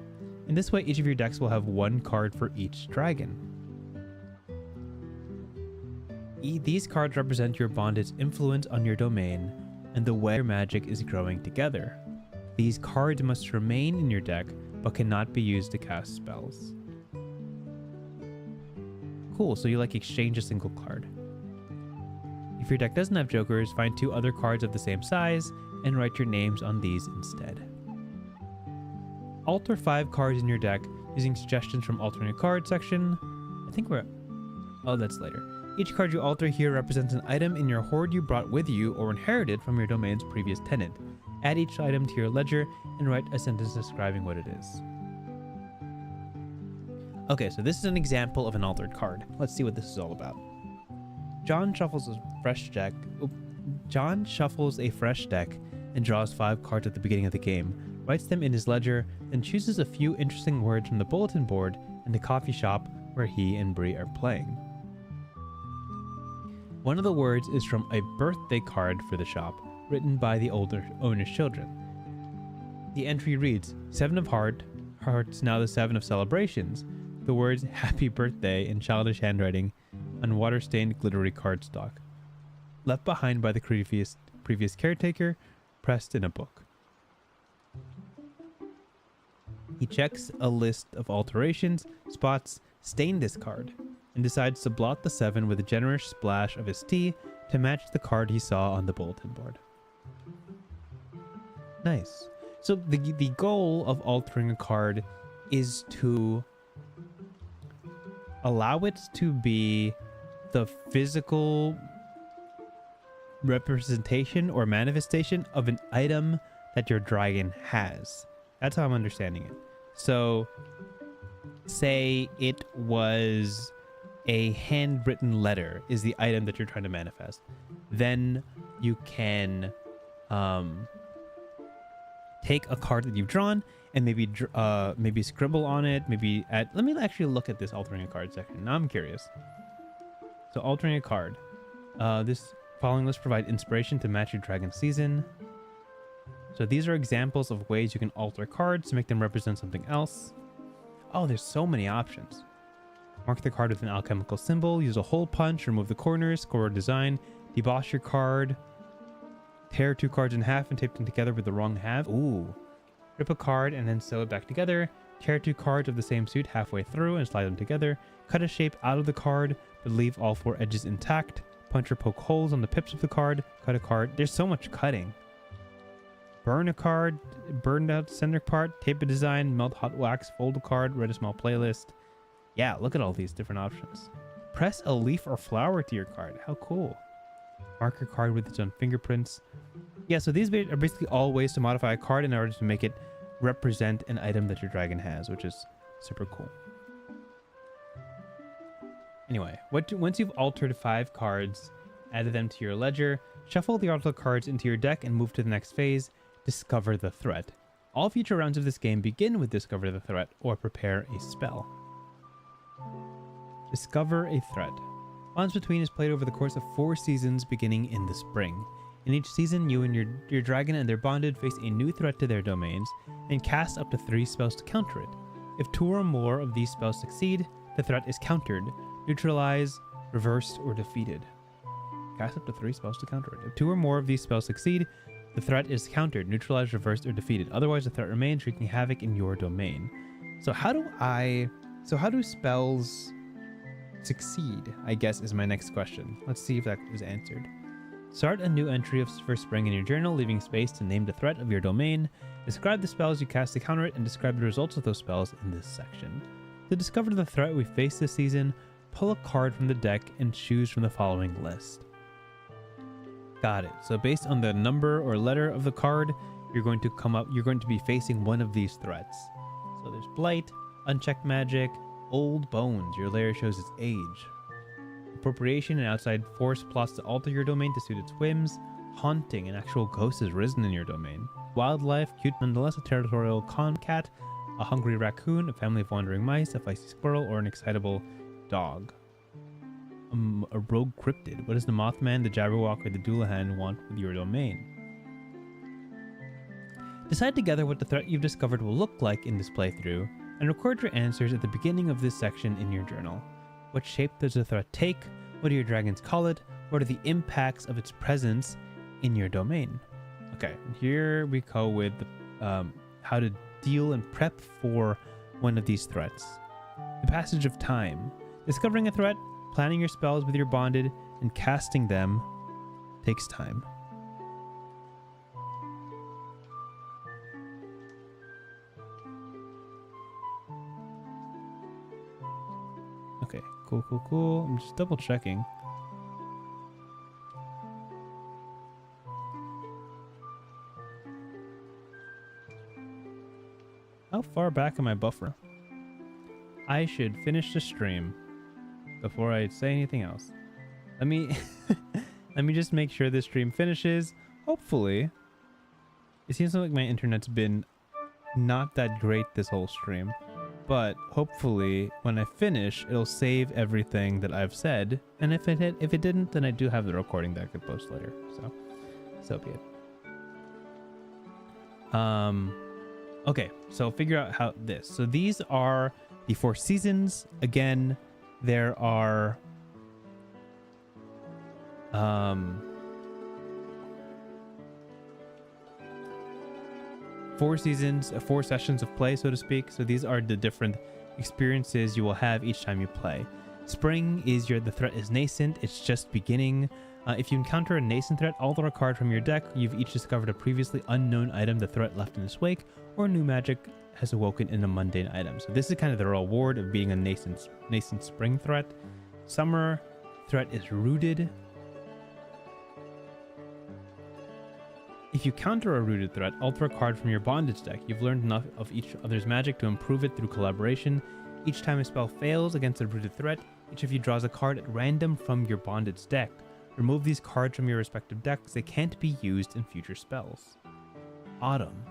A: In this way, each of your decks will have 1 card for each dragon. These cards represent your bonded's influence on your domain and the way your magic is growing together. These cards must remain in your deck, but cannot be used to cast spells. Cool, so you like exchange a single card. If your deck doesn't have jokers, find 2 other cards of the same size and write your names on these instead. Alter 5 cards in your deck using suggestions from altering a card section. Oh, that's later. Each card you alter here represents an item in your hoard you brought with you or inherited from your domain's previous tenant. Add each item to your ledger and write a sentence describing what it is. Okay, so this is an example of an altered card. Let's see what this is all about. John shuffles a fresh deck and draws 5 cards at the beginning of the game, writes them in his ledger, then chooses a few interesting words from the bulletin board in the coffee shop where he and Bree are playing. One of the words is from a birthday card for the shop, written by the owner's children. The entry reads, 7 of hearts, now the 7 of celebrations. The words happy birthday in childish handwriting on water-stained glittery cardstock. Left behind by the previous caretaker, pressed in a book. He checks a list of alterations, spots stain this card, and decides to blot the 7 with a generous splash of his tea to match the card he saw on the bulletin board. Nice. So the goal of altering a card is to allow it to be the physical representation or manifestation of an item that your dragon has. That's how I'm understanding it. So say it was a handwritten letter is the item that you're trying to manifest. Then you can take a card that you've drawn and maybe scribble on it, maybe add. Let me actually look at this altering a card section. Now I'm curious. So altering a card. This following list provide inspiration to match your dragon season. So these are examples of ways you can alter cards to make them represent something else. Oh, there's so many options. Mark the card with an alchemical symbol, use a hole punch, remove the corners, score a design, deboss your card, tear 2 cards in half and tape them together with the wrong half. Ooh. Rip a card and then sew it back together, tear 2 cards of the same suit halfway through and slide them together, cut a shape out of the card but leave all 4 edges intact, punch or poke holes on the pips of the card, cut a card. There's so much cutting. Burn a card, burn out center part, tape a design, melt hot wax, fold a card, write a small playlist. Yeah, look at all these different options. Press a leaf or flower to your card. How cool. Mark your card with its own fingerprints. Yeah, so these are basically all ways to modify a card in order to make it represent an item that your dragon has, which is super cool. Anyway, once you've altered 5 cards, added them to your ledger, shuffle the altered cards into your deck and move to the next phase. Discover the threat. All future rounds of this game begin with Discover the Threat or Prepare a Spell. Discover a Threat. Bonds Between is played over the course of 4 seasons beginning in the spring. In each season, you and your dragon and their bonded face a new threat to their domains and cast up to 3 spells to counter it. If 2 or more of these spells succeed, the threat is countered, neutralized, reversed, or defeated. Cast up to 3 spells to counter it. If 2 or more of these spells succeed, the threat is countered, neutralized, reversed, or defeated. Otherwise, the threat remains, wreaking havoc in your domain. So how do spells succeed, I guess, is my next question. Let's see if that was answered. Start a new entry for spring in your journal, leaving space to name the threat of your domain. Describe the spells you cast to counter it, and describe the results of those spells in this section. To discover the threat we face this season, pull a card from the deck and choose from the following list. Got it. So based on the number or letter of the card, you're going to be facing one of these threats. So there's Blight, Unchecked Magic, Old Bones. Your lair shows its age. Appropriation, and outside force plots to alter your domain to suit its whims. Haunting, an actual ghost has risen in your domain. Wildlife, cute nonetheless, a territorial concat, a hungry raccoon, a family of wandering mice, a feisty squirrel, or an excitable dog. A rogue cryptid. What does the Mothman, the Jabberwock, or the Doulahan want with your domain? Decide together what the threat you've discovered will look like in this playthrough, and record your answers at the beginning of this section in your journal. What shape does the threat take? What do your dragons call it? What are the impacts of its presence in your domain? Okay, here we go with how to deal and prep for one of these threats. The passage of time. Discovering a threat, planning your spells with your bonded, and casting them takes time. Okay, cool. I'm just double checking. How far back am I buffer? I should finish the stream before I say anything else. Let me just make sure this stream finishes. Hopefully. It seems like my internet's been not that great this whole stream. But hopefully when I finish, it'll save everything that I've said. And if it didn't, then I do have the recording that I could post later. So be it. Okay, so figure out how this. So these are the 4 seasons. Again, there are 4 seasons, 4 sessions of play, so to speak. So these are the different experiences you will have each time you play. Spring is the threat is nascent. It's just beginning. If you encounter a nascent threat, alter a card from your deck. You've each discovered a previously unknown item the threat left in its wake, or new magic has awoken in a mundane item. So this is kind of the reward of being a nascent spring threat. Summer threat is rooted. If you counter a rooted threat, alter a card from your bondage deck. You've learned enough of each other's magic to improve it through collaboration. Each time a spell fails against a rooted threat, each of you draws a card at random from your bondage deck. Remove these cards from your respective decks. They can't be used in future spells. Autumn.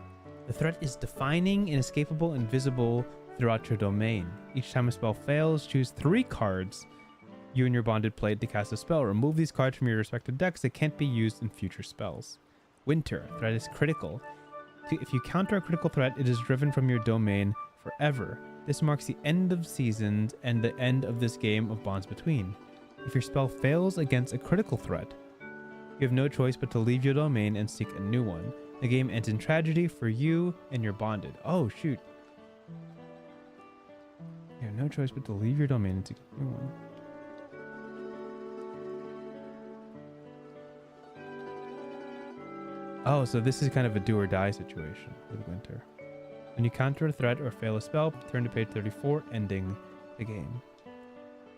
A: The threat is defining, inescapable, and visible throughout your domain. Each time a spell fails, choose 3 cards you and your bonded played to cast a spell. Remove these cards from your respective decks. They can't be used in future spells. Winter. Threat is critical. If you counter a critical threat, it is driven from your domain forever. This marks the end of seasons and the end of this game of Bonds Between. If your spell fails against a critical threat, you have no choice but to leave your domain and seek a new one. The game ends in tragedy for you and your bonded. Oh, shoot. You have no choice but to leave your domain and seek a new one. Oh, so this is kind of a do or die situation with Winter. When you counter a threat or fail a spell, turn to page 34, ending the game.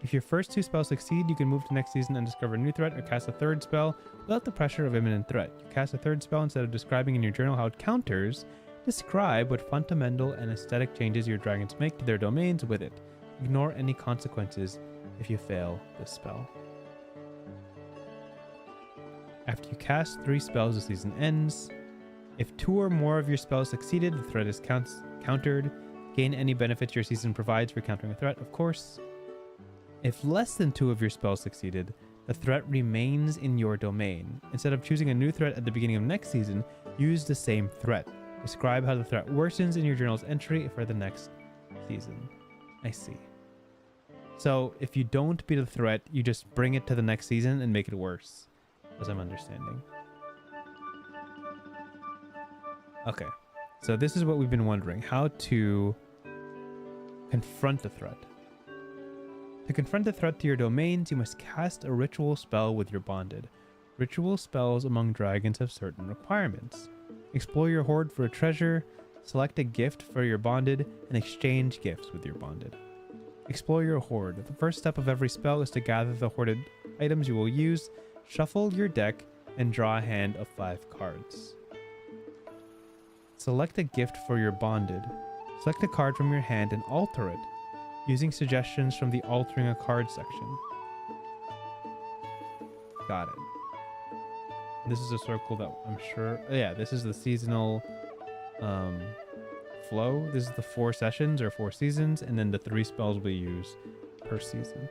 A: If your first two spells succeed, you can move to next season and discover a new threat or cast a third spell without the pressure of imminent threat. You cast a third spell instead of describing in your journal how it counters. Describe what fundamental and aesthetic changes your dragons make to their domains with it. Ignore any consequences if you fail this spell. After you cast 3 spells, the season ends. If 2 or more of your spells succeeded, the threat is countered. Gain any benefits your season provides for countering a threat, of course. If less than 2 of your spells succeeded, the threat remains in your domain. Instead of choosing a new threat at the beginning of next season, use the same threat. Describe how the threat worsens in your journal's entry for the next season. I see. So if you don't beat a threat, you just bring it to the next season and make it worse, as I'm understanding. Okay, so this is what we've been wondering, how to confront the threat. To confront the threat to your domains, you must cast a ritual spell with your bonded. Ritual spells among dragons have certain requirements. Explore your hoard for a treasure, select a gift for your bonded, and exchange gifts with your bonded. Explore your hoard. The first step of every spell is to gather the hoarded items you will use, shuffle your deck, and draw a hand of 5 cards. Select a gift for your bonded. Select a card from your hand and alter it, using suggestions from the altering a card section. Got it. This is a circle that I'm sure... Yeah, this is the seasonal flow. This is the 4 sessions or 4 seasons, and then the 3 spells we use per season.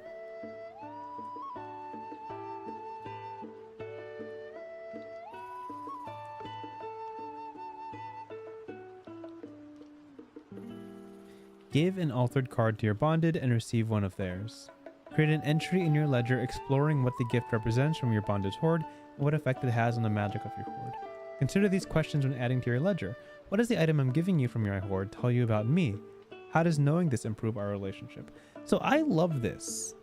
A: Give an altered card to your bonded and receive one of theirs. Create an entry in your ledger exploring what the gift represents from your bonded's hoard and what effect it has on the magic of your hoard. Consider these questions when adding to your ledger. What does the item I'm giving you from your hoard tell you about me? How does knowing this improve our relationship? So I love this.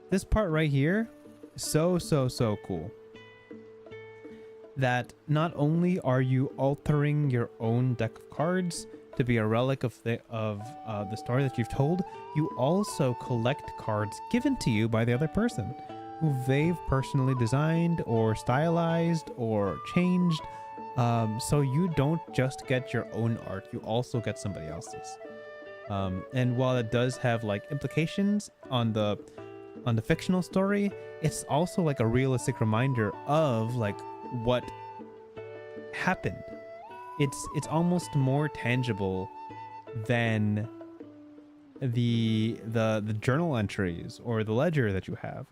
A: This part right here is so cool. That not only are you altering your own deck of cards to be a relic of the story that you've told, you also collect cards given to you by the other person who they've personally designed or stylized or changed. So you don't just get your own art, you also get somebody else's. And while it does have like implications on the fictional story, it's also like a realistic reminder of like what happened. It's almost more tangible than the journal entries or the ledger that you have.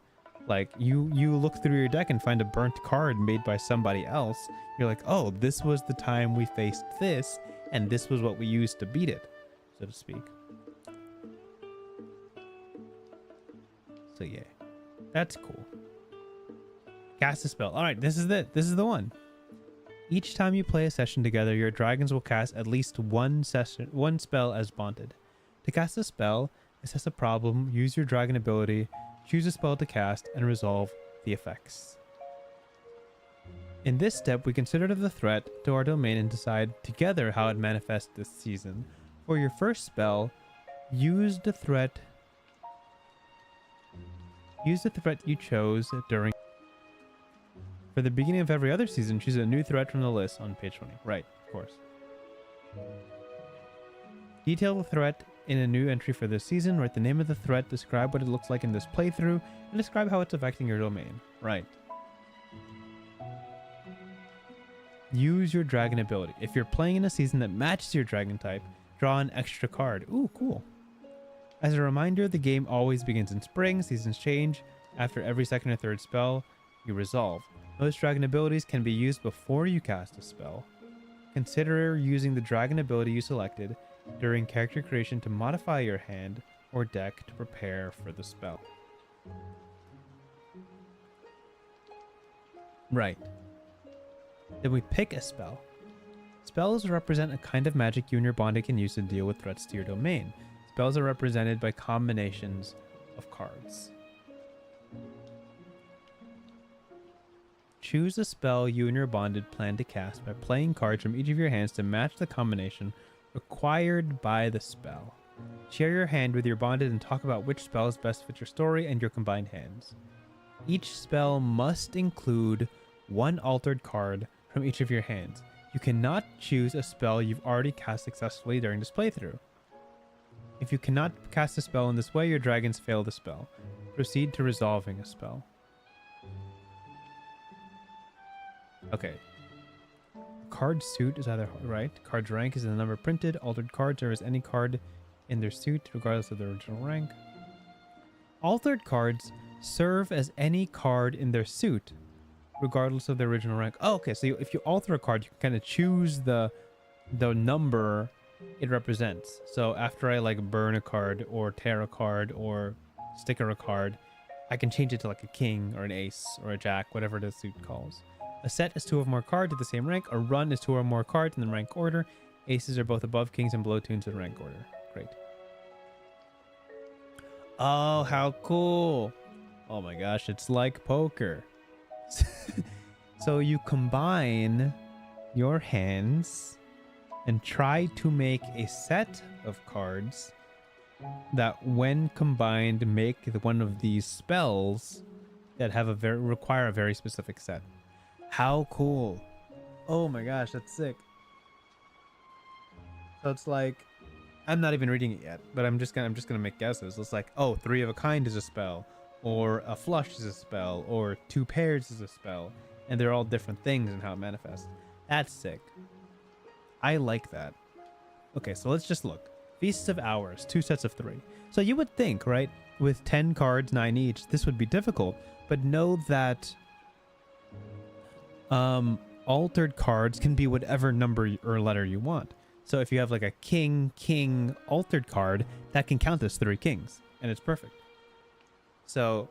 A: Like you look through your deck and find a burnt card made by somebody else. You're like, oh, this was the time we faced this, and this was what we used to beat it, so to speak. So yeah, that's cool. Cast a spell. All right, this is it. This is the one. Each time you play a session together, your dragons will cast at least one spell as bonded. To cast a spell, assess a problem, use your dragon ability, choose a spell to cast, and resolve the effects. In this step, we consider the threat to our domain and decide together how it manifests this season. For your first spell, use the threat you chose during. For the beginning of every other season, choose a new threat from the list on page 20. Right, of course. Detail the threat in a new entry for this season. Write the name of the threat, describe what it looks like in this playthrough, and describe how it's affecting your domain. Right. Use your dragon ability. If you're playing in a season that matches your dragon type, draw an extra card. Ooh, cool. As a reminder, the game always begins in spring. Seasons change. After every second or third spell, you resolve. Most dragon abilities can be used before you cast a spell. Consider using the dragon ability you selected during character creation to modify your hand or deck to prepare for the spell. Right. Then we pick a spell. Spells represent a kind of magic you and your bonding can use to deal with threats to your domain. Spells are represented by combinations of cards. Choose a spell you and your bonded plan to cast by playing cards from each of your hands to match the combination required by the spell. Share your hand with your bonded and talk about which spells best fit your story and your combined hands. Each spell must include one altered card from each of your hands. You cannot choose a spell you've already cast successfully during this playthrough. If you cannot cast a spell in this way, your dragons fail the spell. Proceed to resolving a spell. Okay. Card suit is either right. Card's rank is the number printed. Altered cards are as any card in their suit, regardless of their original rank. Altered cards serve as any card in their suit, regardless of their original rank. Oh, okay. So if you alter a card, you can kind of choose the number it represents. So after I like burn a card or tear a card or sticker a card, I can change it to like a king or an ace or a jack, whatever the suit calls. A set is 2 or more cards at the same rank. A run is 2 or more cards in the rank order. Aces are both above kings and below tunes in rank order. Great. Oh, how cool. Oh my gosh, it's like poker. So you combine your hands and try to make a set of cards that when combined make one of these spells that have require a very specific set. How cool. Oh my gosh, that's sick. So it's like, I'm not even reading it yet, but I'm just gonna make guesses. It's like, oh, 3 of a kind is a spell, or a flush is a spell, or 2 pairs is a spell, and they're all different things in how it manifests. That's sick. I like that. Okay, so let's just look. Feasts of Hours, 2 sets of 3. So you would think, right, with 10 cards, 9 each, this would be difficult, but know that altered cards can be whatever number or letter you want. So if you have like a king altered card, that can count as 3 kings, and it's perfect. So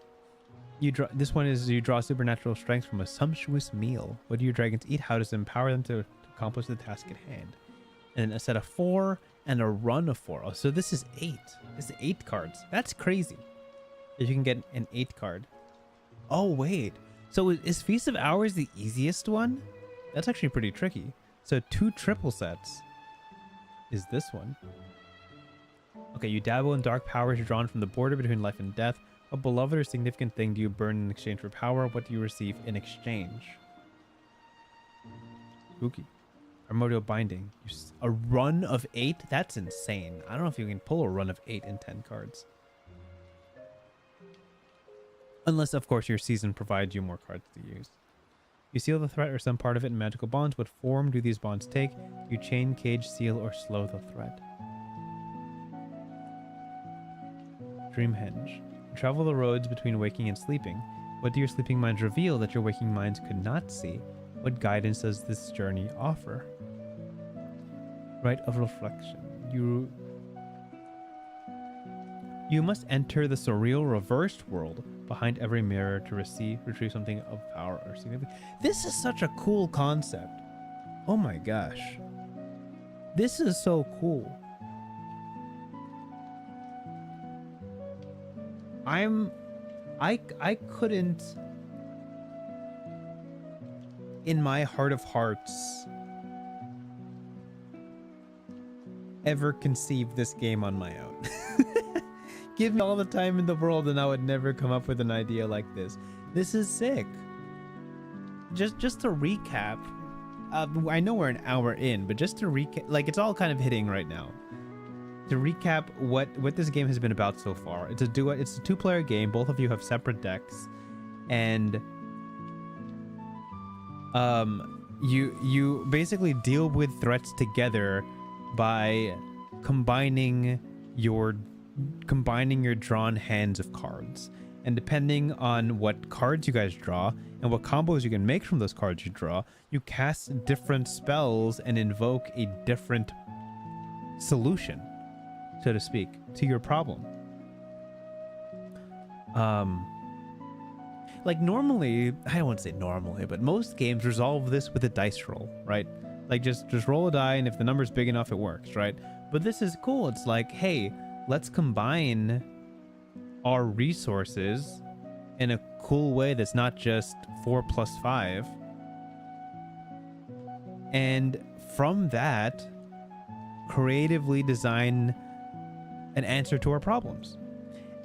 A: you draw, this one is you draw supernatural strength from a sumptuous meal. What do your dragons eat? How does it empower them to accomplish the task at hand? And a set of 4 and a run of 4. Oh, so this is 8. This is 8 cards. That's crazy. If you can get an 8 card. Oh wait. So is Feast of Hours the easiest one? That's actually pretty tricky. So 2 triple sets is this one. Okay, you dabble in dark powers drawn from the border between life and death. What beloved or significant thing do you burn in exchange for power? What do you receive in exchange? Spooky. Primordial Binding. A run of 8? That's insane. I don't know if you can pull a run of 8 in 10 cards. Unless, of course, your season provides you more cards to use. You seal the threat or some part of it in magical bonds. What form do these bonds take? You chain, cage, seal, or slow the threat. Dreamhenge. You travel the roads between waking and sleeping. What do your sleeping minds reveal that your waking minds could not see? What guidance does this journey offer? Rite of Reflection. You must enter the surreal reversed world behind every mirror to retrieve something of power or significance. This is such a cool concept. Oh my gosh. This is so cool. I couldn't in my heart of hearts ever conceive this game on my own. Give me all the time in the world and I would never come up with an idea like this. This is sick. Just to recap, I know we're an hour in, but just to recap, like it's all kind of hitting right now. To recap what this game has been about so far, it's a 2-player game. Both of you have separate decks, and you basically deal with threats together by combining your drawn hands of cards. And depending on what cards you guys draw and what combos you can make from those cards you draw, you cast different spells and invoke a different solution, so to speak, to your problem. Like normally, I don't want to say normally, but most games resolve this with a dice roll, right? Like just roll a die, and if the number's big enough, it works, right? But this is cool. It's like, hey, let's combine our resources in a cool way that's not just 4 plus 5. And from that, creatively design an answer to our problems.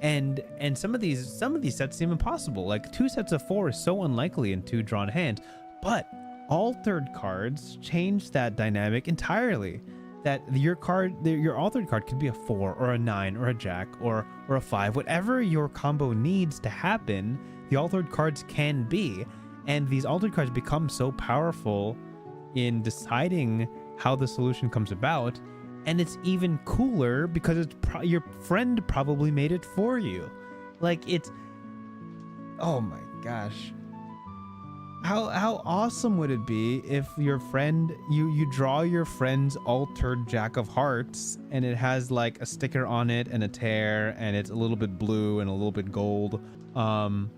A: And some of these sets seem impossible. Like 2 sets of 4 is so unlikely in 2 drawn hands, but altered cards change that dynamic entirely. That your altered card could be a 4 or a 9 or a jack or a 5, whatever your combo needs to happen, the altered cards can be. And these altered cards become so powerful in deciding how the solution comes about. And it's even cooler because it's your friend probably made it for you. Like it's, oh my gosh. How awesome would it be if your friend, you draw your friend's altered Jack of Hearts and it has like a sticker on it and a tear and it's a little bit blue and a little bit gold. And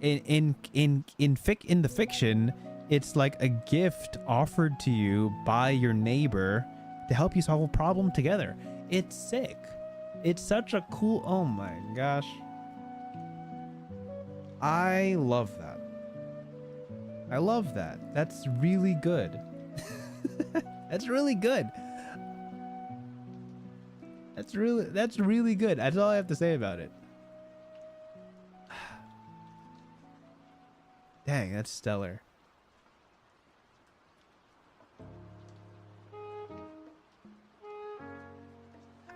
A: in the fiction, it's like a gift offered to you by your neighbor to help you solve a problem together. It's sick. It's such a cool, oh my gosh. I love that. I love that. That's really good. That's really good. That's really good. That's all I have to say about it. Dang, that's stellar.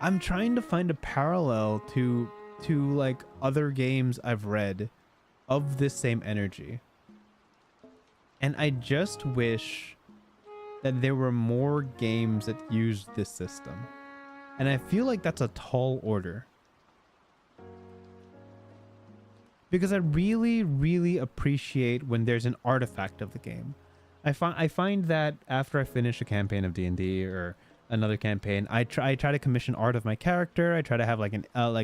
A: I'm trying to find a parallel to like other games I've read of this same energy. And I just wish that there were more games that used this system. And I feel like that's a tall order. Because I really, really appreciate when there's an artifact of the game. I find that after I finish a campaign of D&D or another campaign, I try to commission art of my character. I try to have like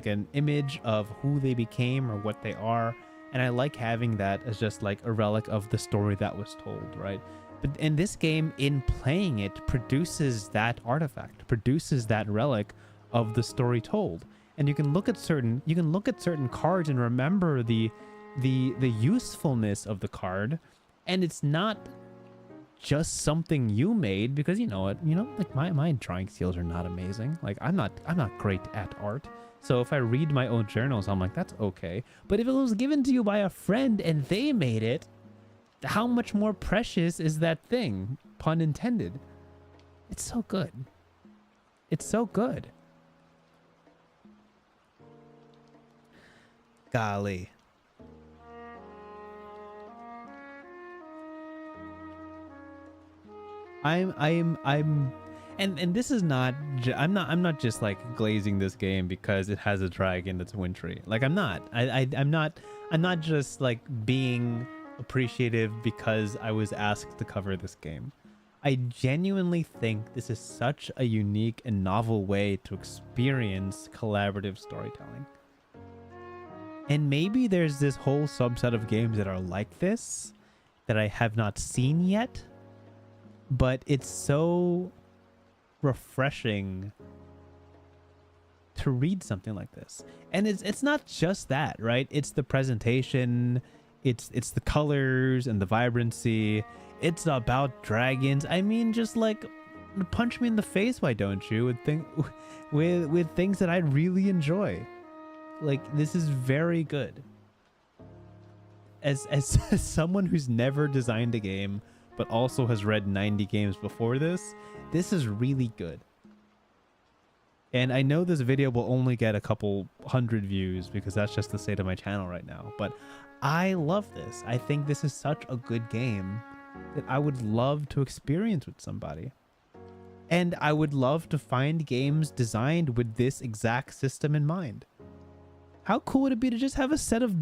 A: an image of who they became or what they are. And I like having that as just like a relic of the story that was told, right? But in this game, in playing it, produces that artifact, produces that relic of the story told. And you can look at certain cards and remember the usefulness of the card. And it's not just something you made, because you know what, like my drawing skills are not amazing. Like I'm not great at art. So if I read my own journals, I'm like, that's okay. But if it was given to you by a friend and they made it, how much more precious is that thing? Pun intended. It's so good. It's so good. Golly. And this is not, I'm not just like glazing this game because it has a dragon that's wintry. Like I'm not just like being appreciative because I was asked to cover this game. I genuinely think this is such a unique and novel way to experience collaborative storytelling. And maybe there's this whole subset of games that are like this that I have not seen yet, but it's so refreshing to read something like this. And it's not just that, right? It's the presentation, it's the colors and the vibrancy. It's about dragons. I mean, just like punch me in the face, why don't you, with things that I really enjoy. Like this is very good. As someone who's never designed a game but also has read 90 games before this is really good. And I know this video will only get a couple hundred views because that's just the state of my channel right now. But I love this. I think this is such a good game that I would love to experience with somebody. And I would love to find games designed with this exact system in mind. How cool would it be to just have a set of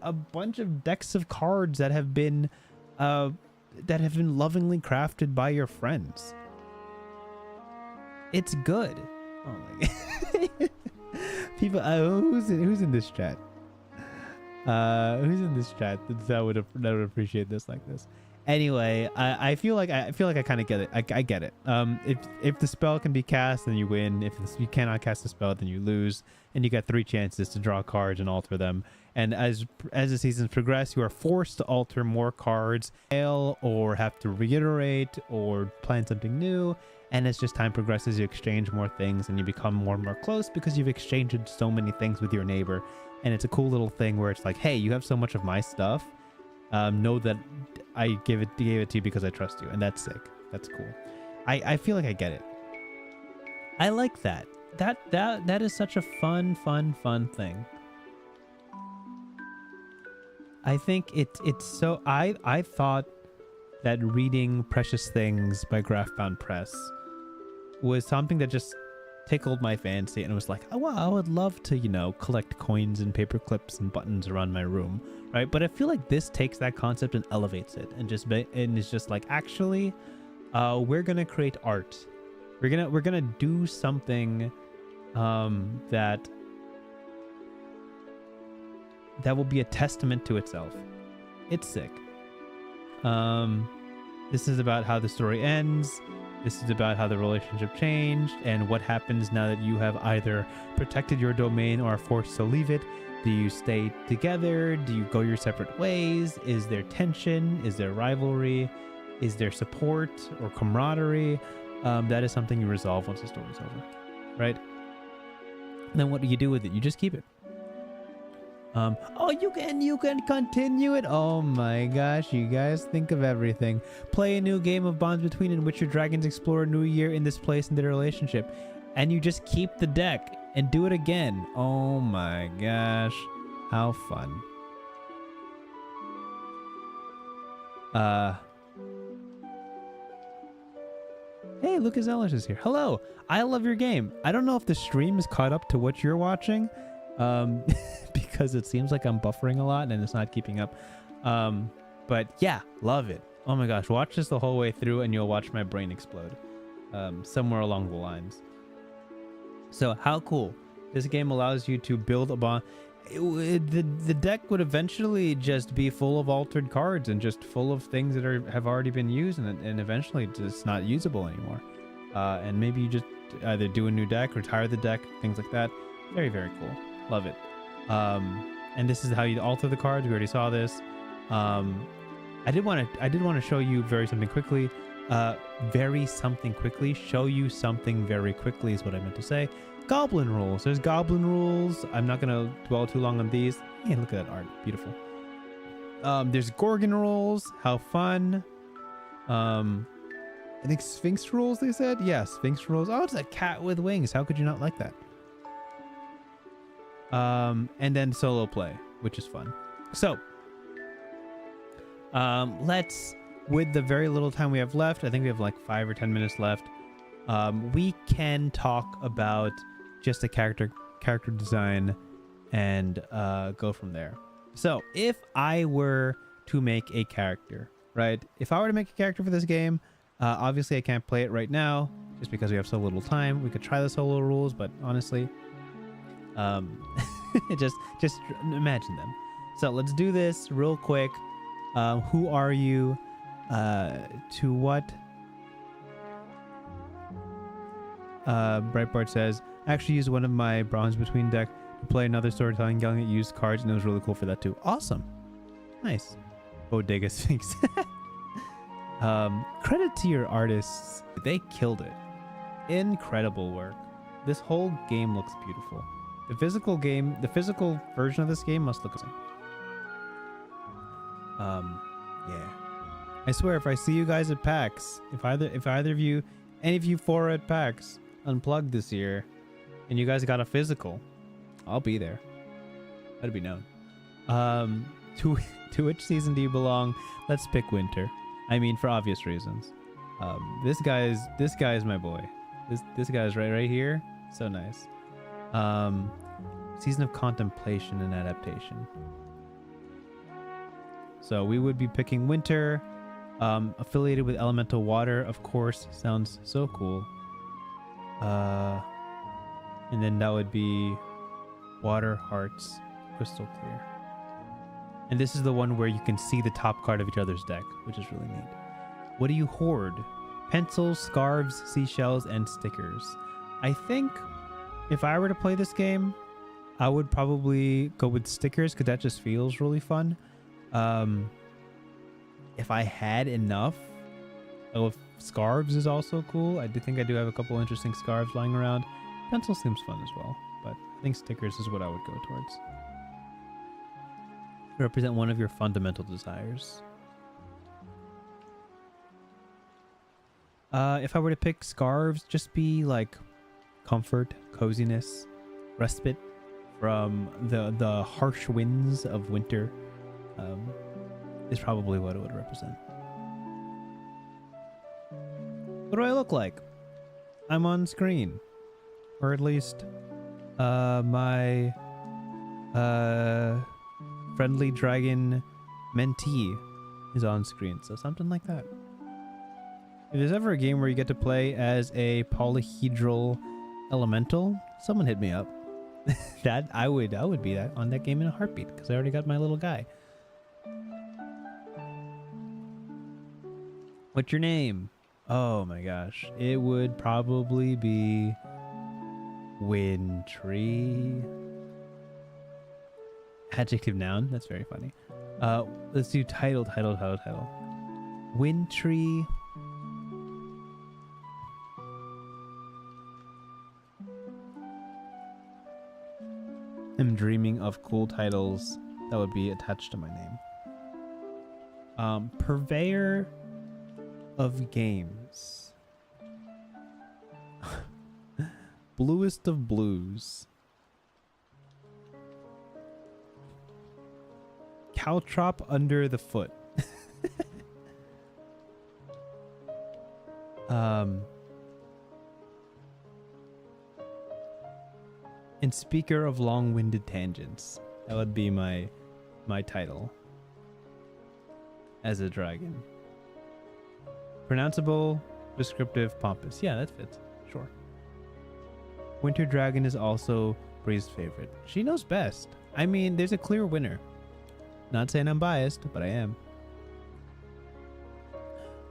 A: a bunch of decks of cards that have been lovingly crafted by your friends? It's good. Oh my god. People, who's in this chat? Who's in this chat that would appreciate this like this? Anyway, I feel like I kind of get it. I get it. If the spell can be cast, then you win. If you cannot cast the spell, then you lose, and you get 3 chances to draw cards and alter them. And as the seasons progress, you are forced to alter more cards, fail, or have to reiterate, or plan something new. And as just time progresses, you exchange more things, and you become more and more close because you've exchanged so many things with your neighbor. And it's a cool little thing where it's like, hey, you have so much of my stuff. Know that I gave it to you because I trust you, and that's sick. That's cool. I feel like I get it. I like that. That is such a fun thing. I think it's so. I thought that reading Precious Things by Graphbound Press was something that just tickled my fancy, and it was like, oh wow, I would love to, you know, collect coins and paper clips and buttons around my room, right? But I feel like this takes that concept and elevates it, and it's just like, actually, we're gonna create art. We're gonna do something that will be a testament to itself. It's sick. This is about how the story ends. This is about how the relationship changed and what happens now that you have either protected your domain or are forced to leave it. Do you stay together? Do you go your separate ways? Is there tension? Is there rivalry? Is there support or camaraderie? That is something you resolve once the story's over, right? Then what do you do with it? You just keep it. Oh, you can continue it. Oh my gosh, you guys, think of everything. Play a new game of Bonds Between in which your dragons explore a new year in this place in their relationship, and you just keep the deck and do it again. Oh my gosh, how fun. Hey, Lucas Ellis is here. Hello, I love your game. I don't know if the stream is caught up to what you're watching. Because it seems like I'm buffering a lot and it's not keeping up. But yeah, love it. Oh my gosh, watch this the whole way through and you'll watch my brain explode. Somewhere along the lines. So how cool. This game allows you to build a bond. The deck would eventually just be full of altered cards and just full of things that have already been used, and eventually just not usable anymore. And maybe you just either do a new deck, retire the deck, things like that. Very, very cool. Love it. And this is how you alter the cards. We already saw this. I did want to show you something quickly. Show you something very quickly is what I meant to say. Goblin rules. There's goblin rules. I'm not gonna dwell too long on these. Hey, look at that art. Beautiful. There's Gorgon rules. How fun. I think Sphinx rules, they said. Yeah, Sphinx rules. Oh, it's a cat with wings. How could you not like that? And then solo play, which is fun. So, let's, with the very little time we have left, I think we have like 5 or 10 minutes left. We can talk about just the character design and go from there. So, if I were to make a character, right? If I were to make a character for this game, obviously I can't play it right now just because we have so little time. We could try the solo rules, but honestly, just imagine them. So let's do this real quick. Who are you? To what? Breitbart says, I actually used one of my Bronze Between deck to play another storytelling game that used cards, and it was really cool for that too. Awesome. Nice. Bodega Sphinx. Credit to your artists. They killed it. Incredible work. This whole game looks beautiful. The physical version of this game must look the same. Yeah. I swear, if I see you guys at PAX, if either of you, any of you 4 at PAX Unplugged this year, and you guys got a physical, I'll be there. Let it be known. To which season do you belong? Let's pick winter. I mean, for obvious reasons. This guy is my boy. This guy is right here. So nice. Season of contemplation and adaptation. So we would be picking winter, affiliated with elemental water, of course. Sounds so cool. And then that would be water, hearts, crystal clear. And this is the one where you can see the top card of each other's deck, which is really neat. What do you hoard? Pencils, scarves, seashells, and stickers. I think if I were to play this game, I would probably go with stickers because that just feels really fun. If I had enough, scarves is also cool. I think I do have a couple interesting scarves lying around. Pencil seems fun as well, but I think stickers is what I would go towards. Represent one of your fundamental desires. If I were to pick scarves, just be like comfort, coziness, respite from the harsh winds of winter. Is probably what it would represent. What do I look like? I'm on screen, or at least my friendly dragon mentee is on screen, so something like that. If there's ever a game where you get to play as a polyhedral elemental, someone hit me up. That I would be that on that game in a heartbeat because I already got my little guy. What's your name? Oh my gosh, it would probably be Wintry. Adjective, noun. That's very funny. Let's do title. Wintry. I'm dreaming of cool titles that would be attached to my name. Purveyor of games. Bluest of blues. Caltrop under the foot. And speaker of long-winded tangents. That would be my title as a dragon. Pronounceable, descriptive, pompous. Yeah, that fits. Sure. Winter Dragon is also Bree's favorite. She knows best. I mean, there's a clear winner. Not saying I'm biased, but I am.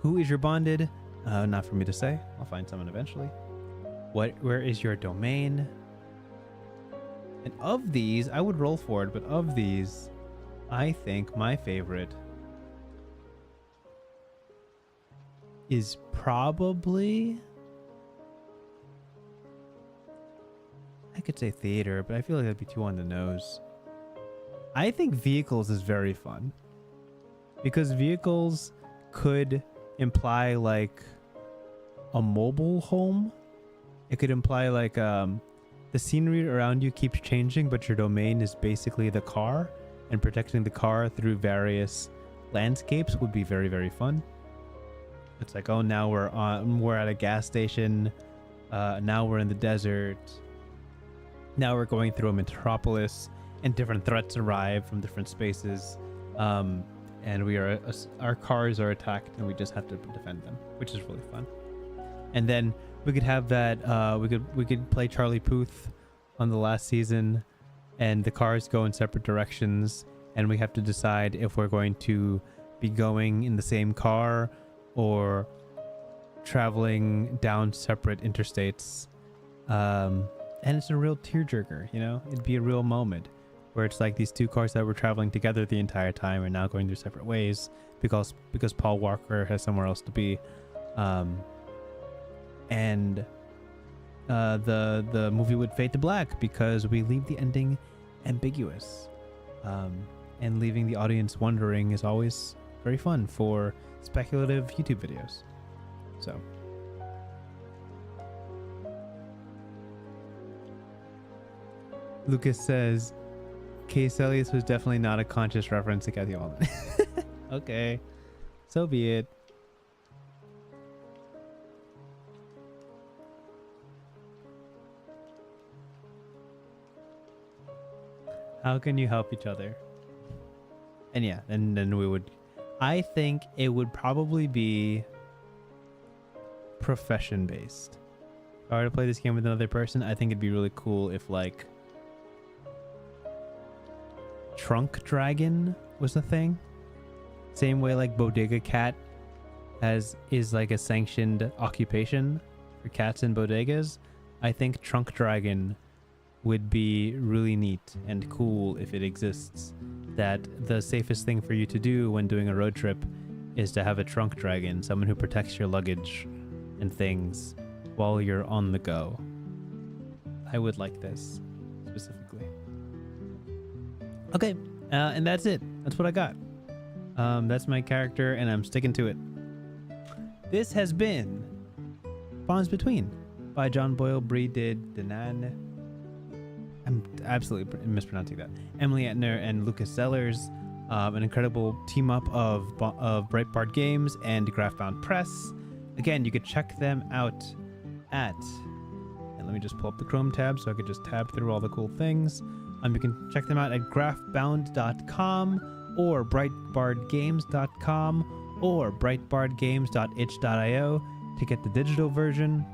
A: Who is your bonded? Not for me to say. I'll find someone eventually. Where is your domain? And of these, I would roll for it, but of these, I think my favorite is probably... I could say theater, but I feel like that'd be too on the nose. I think vehicles is very fun. Because vehicles could imply like a mobile home. It could imply like the scenery around you keeps changing, but your domain is basically the car, and protecting the car through various landscapes would be very, very fun. It's like, oh, now we're at a gas station. Now we're in the desert. Now we're going through a metropolis, and different threats arrive from different spaces. And our cars are attacked, and we just have to defend them, which is really fun. And then we could have that. We could play Charlie Puth on the last season, and the cars go in separate directions, and we have to decide if we're going to be going in the same car or traveling down separate interstates. And it's a real tearjerker, you know? It'd be a real moment where it's like these two cars that were traveling together the entire time are now going their separate ways because Paul Walker has somewhere else to be. And the movie would fade to black because we leave the ending ambiguous. And leaving the audience wondering is always very fun for speculative YouTube videos. So... Lucas says, Case Elliot was definitely not a conscious reference to Kathy Allman. Okay, so be it. How can you help each other? And yeah, and then we would, I think it would probably be profession based. If I were to play this game with another person, I think it'd be really cool if like trunk dragon was a thing. Same way like bodega cat is like a sanctioned occupation for cats in bodegas. I think trunk dragon would be really neat and cool if it exists. That the safest thing for you to do when doing a road trip is to have a trunk dragon, someone who protects your luggage and things while you're on the go. I would like this specifically. Okay, and that's it. That's what I got. That's my character, and I'm sticking to it. This has been Bonds Between by John Boyle, Bree did Danan. I'm absolutely mispronouncing that. Emily Etner and Lucas Sellers. An incredible team up of Breitbart Games and Graphbound Press. Again, you could check them out at, and let me just pull up the Chrome tab so I could just tab through all the cool things. You can check them out at graphbound.com or breitbartgames.com or breitbartgames.itch.io to get the digital version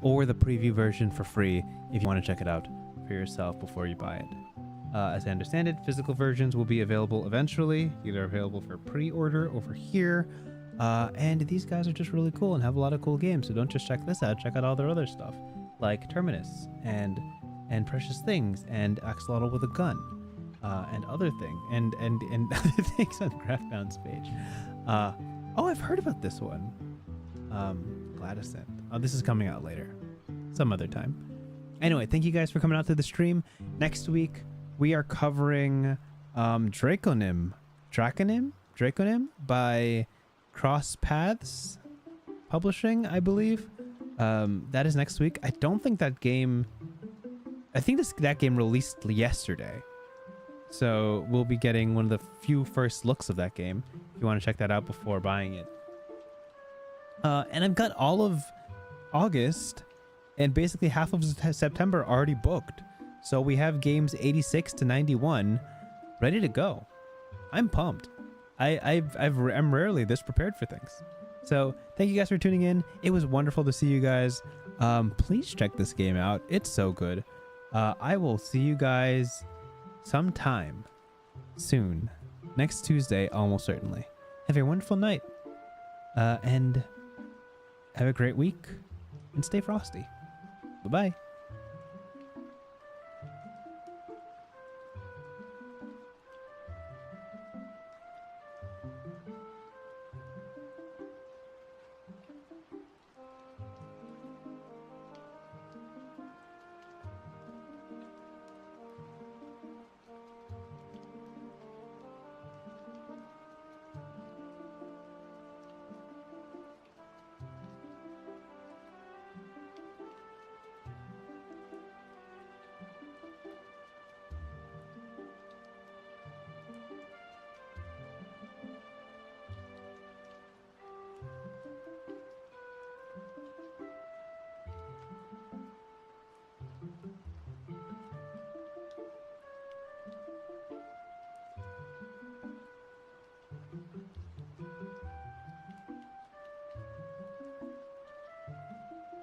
A: or the preview version for free if you want to check it out for yourself before you buy it. As I understand it, physical versions will be available eventually, either available for pre-order over here. And these guys are just really cool and have a lot of cool games. So don't just check this out, check out all their other stuff like Terminus and Precious Things and Axolotl with a Gun and other things and other things on Graphbound's page. Oh, I've heard about this one. Gladysent. Oh, this is coming out later, some other time. Anyway, thank you guys for coming out to the stream. Next week we are covering Draconym by Cross Paths Publishing, I believe. That is next week. I don't think that game. I think that game released yesterday, so we'll be getting one of the few first looks of that game. If you want to check that out before buying it. And I've got all of August and basically half of September already booked. So we have games 86 to 91 ready to go. I'm pumped. I'm rarely this prepared for things. So thank you guys for tuning in. It was wonderful to see you guys. Please check this game out. It's so good. I will see you guys sometime soon. Next Tuesday, almost certainly. Have a wonderful night. And have a great week. And stay frosty. Bye-bye.